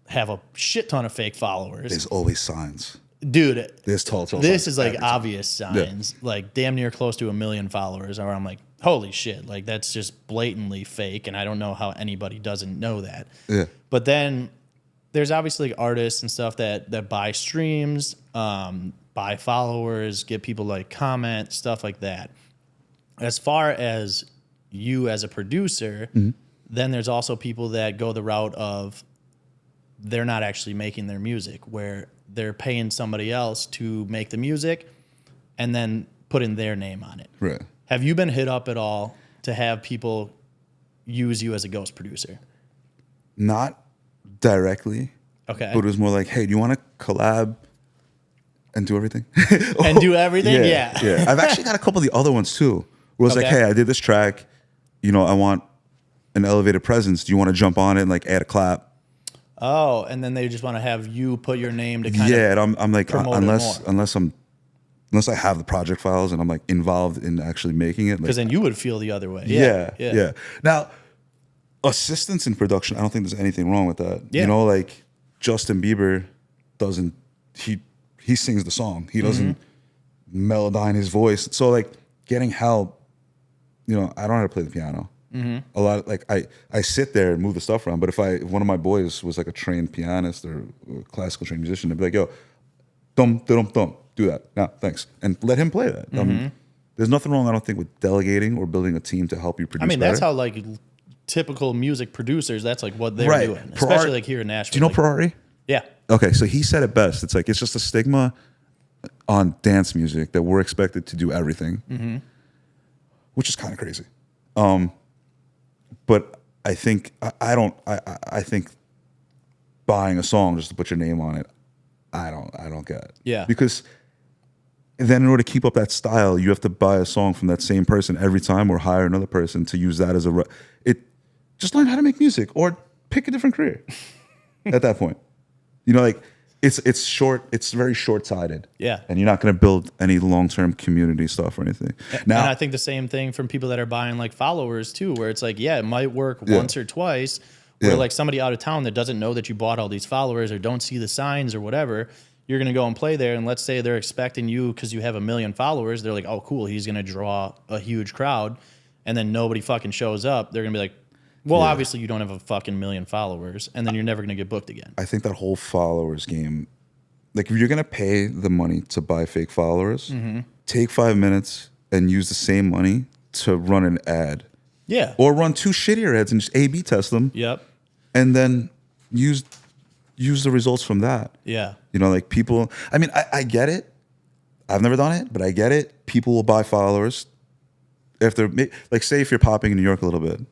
have a shit ton of fake followers. There's always signs. Dude, There's tall this signs is like every time. obvious signs, like damn near close to 1 million followers, or I'm like, holy shit, like that's just blatantly fake, and I don't know how anybody doesn't know that. Yeah. But then there's obviously like artists and stuff that buy streams, buy followers, get people like comment, stuff like that. As far as you as a producer, then there's also people that go the route of they're not actually making their music, where they're paying somebody else to make the music and then putting their name on it. Right. Have you been hit up at all to have people use you as a ghost producer? Not directly. Okay. But it was more like, hey, do you want to collab and do everything? And do everything? Yeah. Yeah. I've actually got a couple of the other ones too. Where it's like, Okay. hey, I did this track. I want an elevated presence. Do you want to jump on it and like add a clap? Oh, and then they just want to have you put your name to kind Yeah, of and I'm like, promote it unless I have the project files and I'm like involved in actually making it. because then you would feel the other way. Yeah. Now, assistance in production, I don't think there's anything wrong with that. Yeah. Like Justin Bieber doesn't, he sings the song. He doesn't melodyne his voice. So like getting help, I don't know how to play the piano. A lot of, like I sit there and move the stuff around. But if one of my boys was like a trained pianist or classical trained musician, I'd be like, yo, dum, dum, dum, do that. No, thanks. And let him play that. There's nothing wrong, I don't think, with delegating or building a team to help you produce better. That's how like typical music producers, that's like what they're Right. doing. Especially like here in Nashville. Do you know like, Ferrari? Yeah. Okay, so he said it best. It's like, it's just a stigma on dance music that we're expected to do everything, which is kind of crazy. But I think I think buying a song just to put your name on it, I don't get. Yeah. Because then in order to keep up that style, you have to buy a song from that same person every time, or hire another person to use that as just learn how to make music or pick a different career at that point. Like it's short. It's very short-sighted. Yeah. And you're not going to build any long-term community stuff or anything. Now, and I think the same thing from people that are buying like followers too, where it's like, yeah, it might work once or twice, where like somebody out of town that doesn't know that you bought all these followers or don't see the signs or whatever, you're going to go and play there. And let's say they're expecting you because you have 1 million followers. They're like, oh, cool, he's going to draw a huge crowd. And then nobody fucking shows up. They're going to be like, Well, obviously you don't have a fucking million followers, and then you're never gonna get booked again. I think that whole followers game, like if you're gonna pay the money to buy fake followers, take 5 minutes and use the same money to run an ad. Yeah. Or run 2 shittier ads and just A/B test them. Yep. And then use the results from that. Yeah. You know, like people, I mean, I get it. I've never done it, but I get it. People will buy followers if they're, like, say if you're popping in New York a little bit and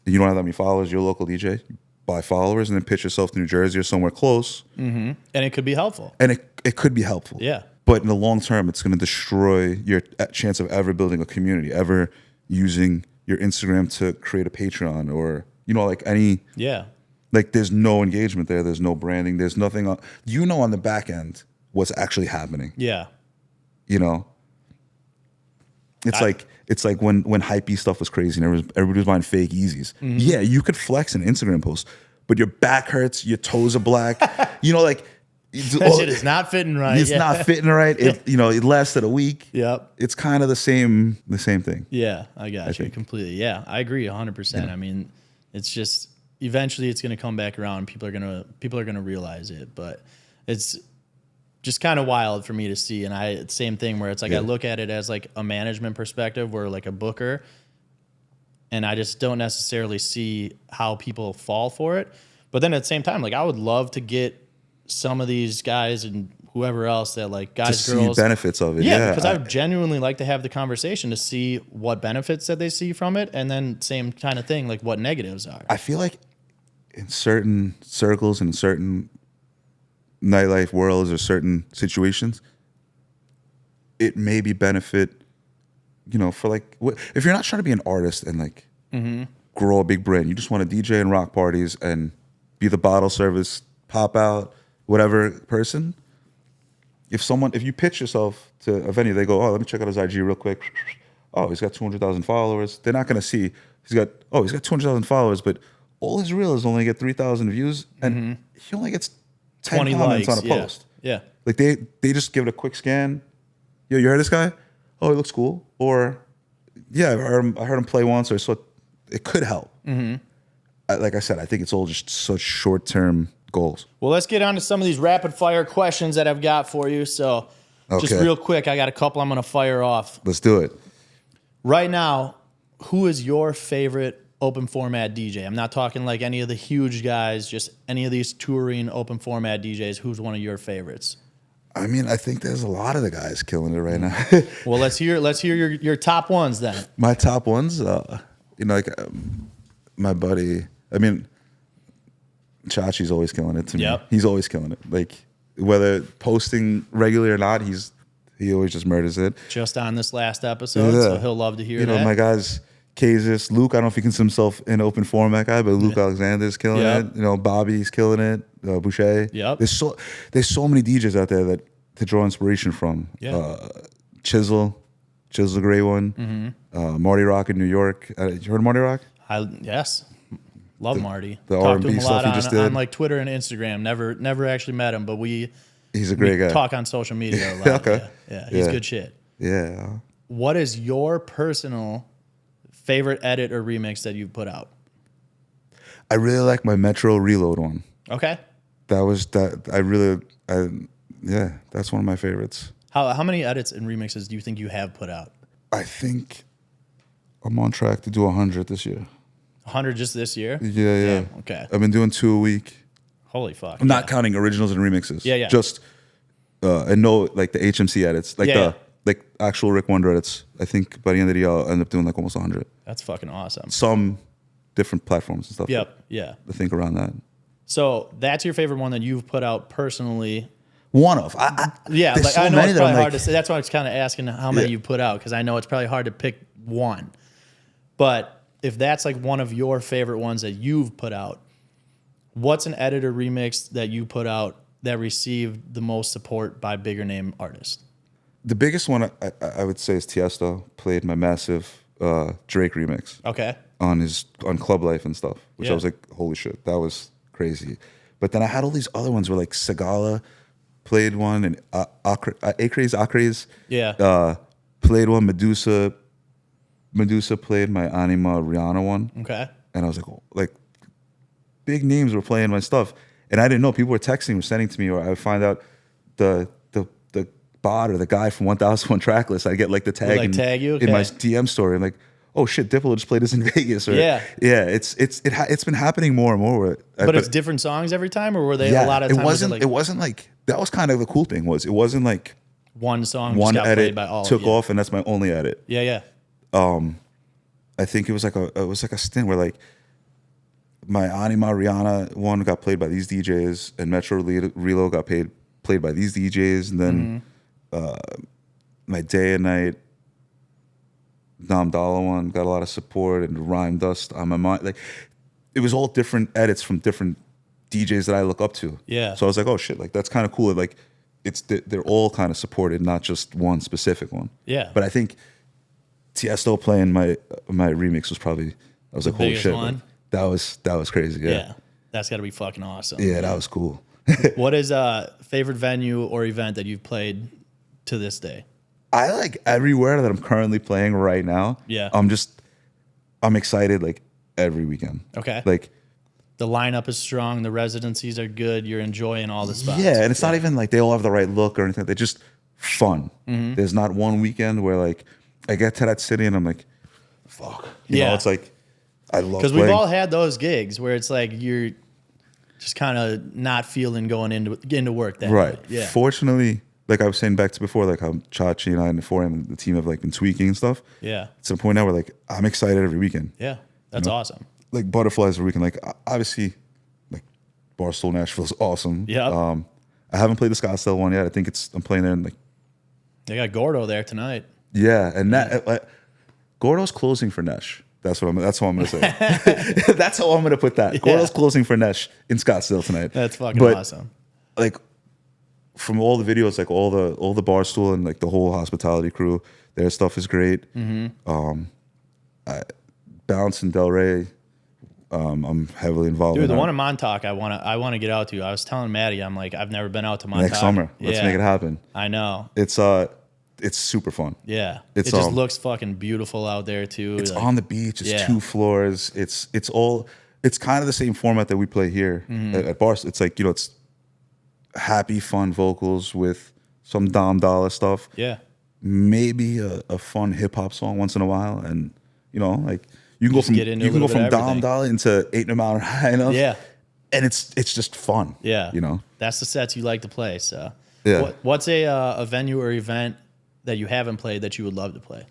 you don't have that many followers, you're a local DJ, you buy followers and then pitch yourself to New Jersey or somewhere close. And it could be helpful. And it could be helpful. Yeah. But in the long term, it's going to destroy your chance of ever building a community, ever using your Instagram to create a Patreon or, you know, like any. Yeah. Like there's no engagement there. There's no branding. There's nothing on, you know, on the back end what's actually happening. Yeah. You know, it's like when hypey stuff was crazy and everybody was buying fake Yeezys. Yeah, you could flex an Instagram post, but your back hurts, your toes are black. You know, like that shit is not fitting right. It's not fitting right. It, you know, it lasted a week. Yep. It's kind of the same thing. Yeah, I got you completely. Yeah, I agree 100%. Yeah. I mean, it's just eventually it's going to come back around. People are going to realize it, but it's just kind of wild for me to see. And same thing where it's like I look at it as like a management perspective, where like a booker, and I just don't necessarily see how people fall for it. But then at the same time, like I would love to get some of these guys and whoever else that like guys, to girls, see benefits of it. Yeah, because I would genuinely like to have the conversation to see what benefits that they see from it, and then same kind of thing, like what negatives are. I feel like in certain circles and certain nightlife worlds or certain situations, it may be benefit, you know, for like if you're not trying to be an artist and like grow a big brand, you just want to DJ and rock parties and be the bottle service, pop out, whatever person. If you pitch yourself to a venue, they go, oh, let me check out his IG real quick. Oh, he's got 200,000 followers. They're not going to see he's got 200,000 followers, but all his reels only get 3,000 views, and he only gets 10 comments likes on a post. Yeah. Like they just give it a quick scan. Yo, you heard this guy? Oh, he looks cool. Or yeah, I heard him play once, or so it could help. Like I said, I think it's all just such short-term goals. Well, let's get on to some of these rapid fire questions that I've got for you. So just real quick, I got a couple I'm going to fire off. Let's do it. Right now, who is your favorite open format DJ? I'm not talking like any of the huge guys, just any of these touring open format DJs. Who's one of your favorites? I mean, I think there's a lot of the guys killing it right now. Well, let's hear your top ones then. My top ones, you know, like my buddy, I mean, Chachi's always killing it to me. Yep. He's always killing it. Like whether posting regularly or not, he always just murders it. Just on this last episode, so he'll love to hear that. You know, my guys, Kazis, Luke, I don't know if he considers himself an open format guy, but Luke Alexander's killing it. You know, Bobby's killing it. Boucher. Yep. There's so many DJs out there to draw inspiration from. Chisel's a great one. Marty Rock in New York. You heard of Marty Rock? Yes. Love Marty. The Talked R&B to him a lot stuff he just did. on like Twitter and Instagram. Never actually met him, but he's a great guy. Talk on social media a lot. Okay. Yeah, he's good shit. Yeah. What is your personal favorite edit or remix that you've put out? I really like my Metro Reload one. Okay. That's one of my favorites. How many edits and remixes do you think you have put out? I think I'm on track to do 100 this year. 100 just this year? Yeah. Okay. I've been doing 2 a week. Holy fuck. I'm not counting originals and remixes. Yeah. Just and no, like the HMC edits, like like actual Rick Wonder edits. I think by the end of the year I'll end up doing like almost 100. That's fucking awesome. Some different platforms and stuff. Yep. Yeah. I think around that. So that's your favorite one that you've put out personally. One of. Yeah, like so I know it's probably hard to say. That's why I was kind of asking how many you put out, because I know it's probably hard to pick one. But if that's like one of your favorite ones that you've put out, what's an edit or remix that you put out that received the most support by bigger name artists? The biggest one I would say is Tiesto played my massive Drake remix. Okay. On Club Life and stuff, which I was like, holy shit, that was crazy. But then I had all these other ones where like Segala played one, and Acres Yeah. played one. Medusa played my Anima Rihanna one. Okay. And I was like big names were playing my stuff, and I didn't know. People were texting, were sending to me, or I would find out the bot or the guy from 1001 Tracklist. I get like the tag, like tag you? Okay. in my DM story. I'm like, oh shit, Diplo just played this in Vegas. Or, yeah. It's been happening more and more. But it's different songs every time, or were they a lot of times? It wasn't like that was kind of the cool thing. It wasn't like one song one just got edit played by all took off, and that's my only edit. Yeah. I think it was like a stint where like my Anima Rihanna one got played by these DJs, and Metro Reload got played by these DJs, and then my Day and Night Dom Dollar one got a lot of support, and Rhyme Dust on my mind. Like it was all different edits from different DJs that I look up to. Yeah. So I was like, oh shit, like that's kind of cool. Like they're all kind of supported, not just one specific one. Yeah. But I think Tiesto playing my remix was probably, I was like, holy shit, like, that was crazy. Yeah. That's got to be fucking awesome. Yeah, that was cool. What is a favorite venue or event that you've played to this day? I like everywhere that I'm currently playing right now. Yeah. I'm excited like every weekend. Okay. Like the lineup is strong, the residencies are good, you're enjoying all the spots. Yeah, and it's not even like they all have the right look or anything. They're just fun. Mm-hmm. There's not one weekend where like I get to that city and I'm like, fuck. You know, it's like I love because we've all had those gigs where it's like you're just kind of not feeling going into work that right. night. Yeah. Fortunately, like I was saying back to before, like how Chachi and I and the 4M and the team have like been tweaking and stuff. Yeah. It's to the point now where like I'm excited every weekend. Yeah. That's awesome. Like butterflies every weekend. Like obviously, like Barstool Nashville's awesome. Yeah. I haven't played the Scottsdale one yet. I think I'm playing there in like. They got Gordo there tonight. Yeah, and that Gordo's closing for Nesh. That's what I'm gonna say. That's how I'm gonna put that. Gordo's closing for Nesh in Scottsdale tonight. That's fucking awesome. Like from all the videos, like all the Barstool and like the whole hospitality crew, their stuff is great. Mm-hmm. Bounce and Del Rey, I'm heavily involved. Dude, in the that. one in Montauk, I wanna get out to. I was telling Maddie, I'm like, I've never been out to Montauk. Next summer, let's make it happen. I know. It's super fun. Yeah, it It's just looks fucking beautiful out there too. It's like, on the beach. It's 2 floors. It's kind of the same format that we play here at Barstool. It's like, you know, it's happy, fun vocals with some Dom Dollar stuff. Yeah, maybe a fun hip hop song once in a while, and you know, like you can go from Dom Dollar into 8 Mile High enough. Yeah, and it's just fun. Yeah, you know, that's the sets you like to play. So yeah, what's a venue or event that you haven't played that you would love to play?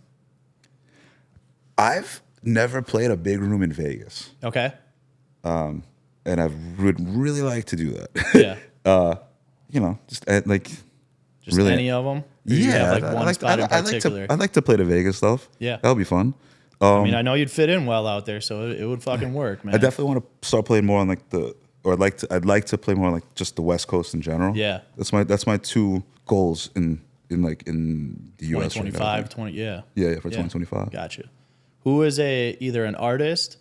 I've never played a big room in Vegas. Okay. And I would really like to do that. Yeah. You know, just really any of them. Yeah, I'd like to play the Vegas stuff. Yeah, that would be fun. I mean, I know you'd fit in well out there, so it would fucking work, man. I definitely want to start playing more on like I'd like to play more on like just the West Coast in general. Yeah, that's my 2 goals in the US. 2025, yeah, for 2025. Gotcha. Who is either an artist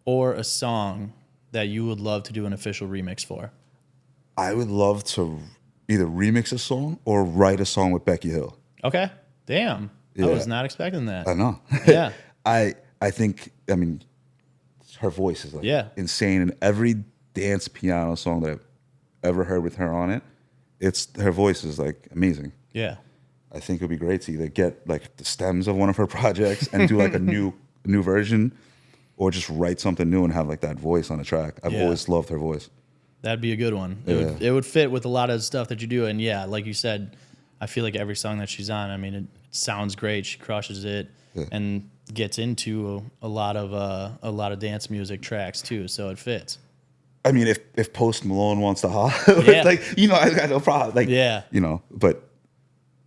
or a song that you would love to do an official remix for? I would love to either remix a song or write a song with Becky Hill. Okay. Damn. Yeah. I was not expecting that. I know. Yeah. I think, I mean, her voice is like insane. And every dance piano song that I've ever heard with her on it, her voice is like amazing. Yeah. I think it would be great to either get like the stems of one of her projects and do like a new version, or just write something new and have like that voice on a track. I've always loved her voice. That'd be a good one. It would fit with a lot of the stuff that you do. And yeah, like you said, I feel like every song that she's on, I mean, it sounds great. She crushes it and gets into a lot of dance music tracks too. So it fits. I mean, if Post Malone wants to holler, like, you know, I got no problem. Like, you know, but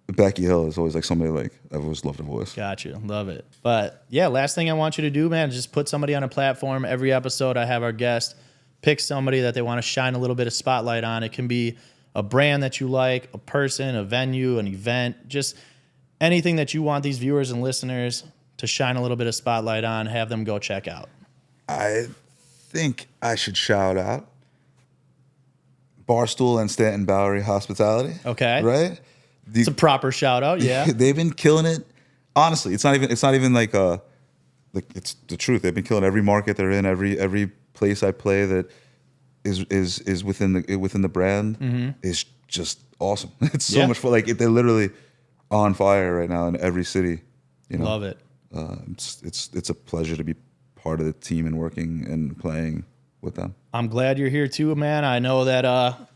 Becky Hill is always like somebody like I've always loved her voice. Gotcha. Love it. But yeah, last thing I want you to do, man, is just put somebody on a platform. Every episode I have our guest pick somebody that they want to shine a little bit of spotlight on. It can be a brand that you like, a person, a venue, an event, just anything that you want these viewers and listeners to shine a little bit of spotlight on, have them go check out. I think I should shout out Barstool and Stanton Bowery Hospitality. Okay. Right? It's a proper shout out, yeah. They've been killing it. Honestly, it's not even like like it's the truth. They've been killing every market they're in, every place I play that is within the brand is just awesome. It's so much fun. Like they're literally on fire right now in every city. You know, love it. It's a pleasure to be part of the team and working and playing with them. I'm glad you're here too, man. I know that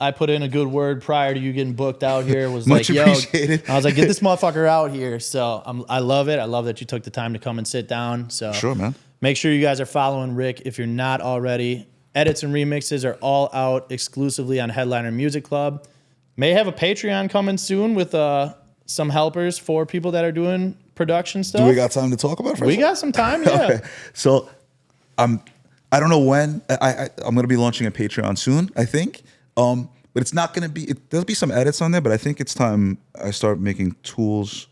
I put in a good word prior to you getting booked out here. Was Much like, appreciated. I was like, get this motherfucker out here. So I love it. I love that you took the time to come and sit down. So Sure, man. Make sure you guys are following Rick if you're not already. Edits and remixes are all out exclusively on Headliner Music Club. May have a Patreon coming soon with some helpers for people that are doing production stuff. Do we got time to talk about it? We got some time, yeah. Okay. So I don't know when. I'm going to be launching a Patreon soon, I think. But it's not going to be, there'll be some edits on there, but I think it's time I start making tools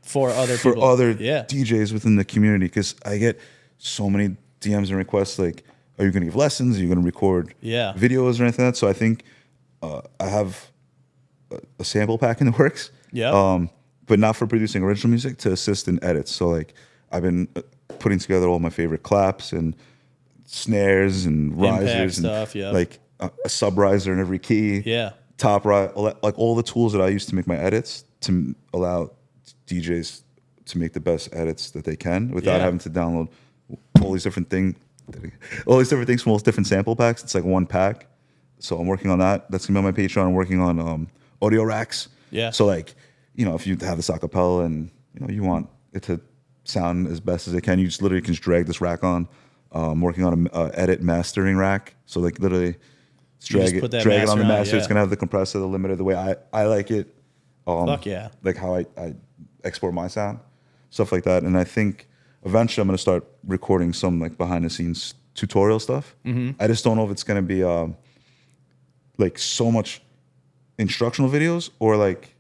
for other DJs within the community, because I get so many DMs and requests like, are you going to give lessons? Are you going to record videos or anything like that? So I think I have a sample pack in the works. Yeah. But not for producing original music, to assist in edits. So like I've been putting together all my favorite claps and snares and risers and stuff, like a sub riser in every key. Yeah. Top right, like all the tools that I use to make my edits to allow DJs to make the best edits that they can without having to download all these different things from all these different sample packs. It's like one pack. So I'm working on that. That's gonna be on my Patreon. I'm working on audio racks. Yeah. So like, you know, if you have this acapella and you want it to sound as best as it can, you just literally can just drag this rack on. I'm working on a edit mastering rack. So like literally drag it on the master. It's gonna have the compressor, the limiter, the way I like it. Fuck yeah. Like how I export my sound, stuff like that. And I think eventually I'm gonna start recording some like behind the scenes tutorial stuff. I just don't know if it's gonna be like so much instructional videos or like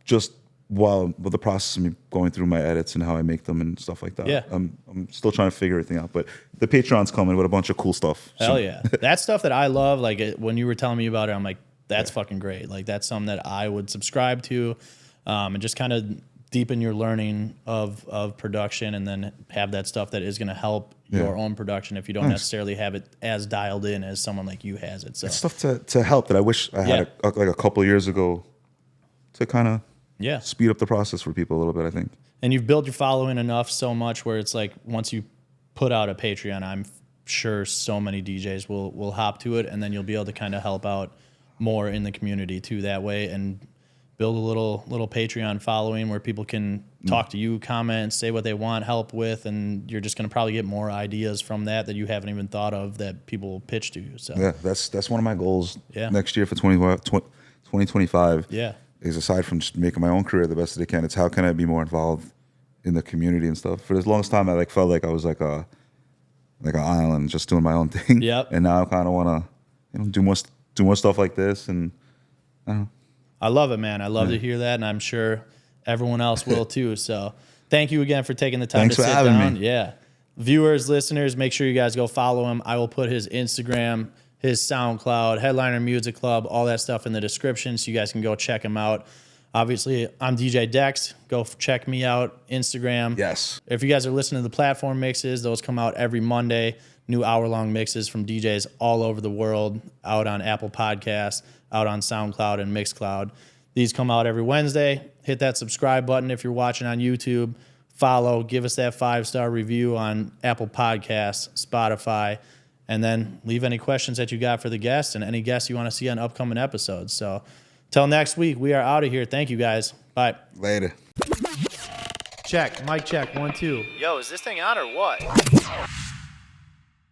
just while with the process of me going through my edits and how I make them and stuff like that. Yeah. I'm still trying to figure everything out, but the Patreon's coming with a bunch of cool stuff. Hell yeah. That's stuff that I love. Like when you were telling me about it, I'm like, that's fucking great. Like that's something that I would subscribe to, and just kind of deepen your learning of production, and then have that stuff that is going to help your own production if you don't necessarily have it as dialed in as someone like you has it. So it's stuff to help that I wish I had like a couple of years ago to kind of speed up the process for people a little bit, I think. And you've built your following enough so much where it's like once you put out a Patreon, I'm sure so many DJs will hop to it, and then you'll be able to kind of help out more in the community too that way, and build a little Patreon following where people can talk to you, comment, say what they want help with, and you're just going to probably get more ideas from that you haven't even thought of that people will pitch to you. So yeah, that's one of my goals next year for 2025. Yeah. Is aside from just making my own career the best that I can, it's how can I be more involved in the community and stuff. For the longest time, I felt like I was like an island, just doing my own thing. Yep. And now I kind of want to, do more stuff like this. And I don't know. I love it, man. I love to hear that, and I'm sure everyone else will too. So thank you again for taking the time to sit down. Yeah. Viewers, listeners, make sure you guys go follow him. I will put his Instagram, his SoundCloud, Headliner Music Club, all that stuff in the description so you guys can go check him out. Obviously, I'm DJ Dex. Go check me out, Instagram. Yes. If you guys are listening to the platform mixes, those come out every Monday. New hour-long mixes from DJs all over the world, out on Apple Podcasts, out on SoundCloud and Mixcloud. These come out every Wednesday. Hit that subscribe button if you're watching on YouTube. Follow, give us that 5-star review on Apple Podcasts, Spotify, and then leave any questions that you got for the guests and any guests you want to see on upcoming episodes. So till next week, we are out of here. Thank you, guys. Bye. Later. Check. Mic check. 1, 2. Yo, is this thing on or what?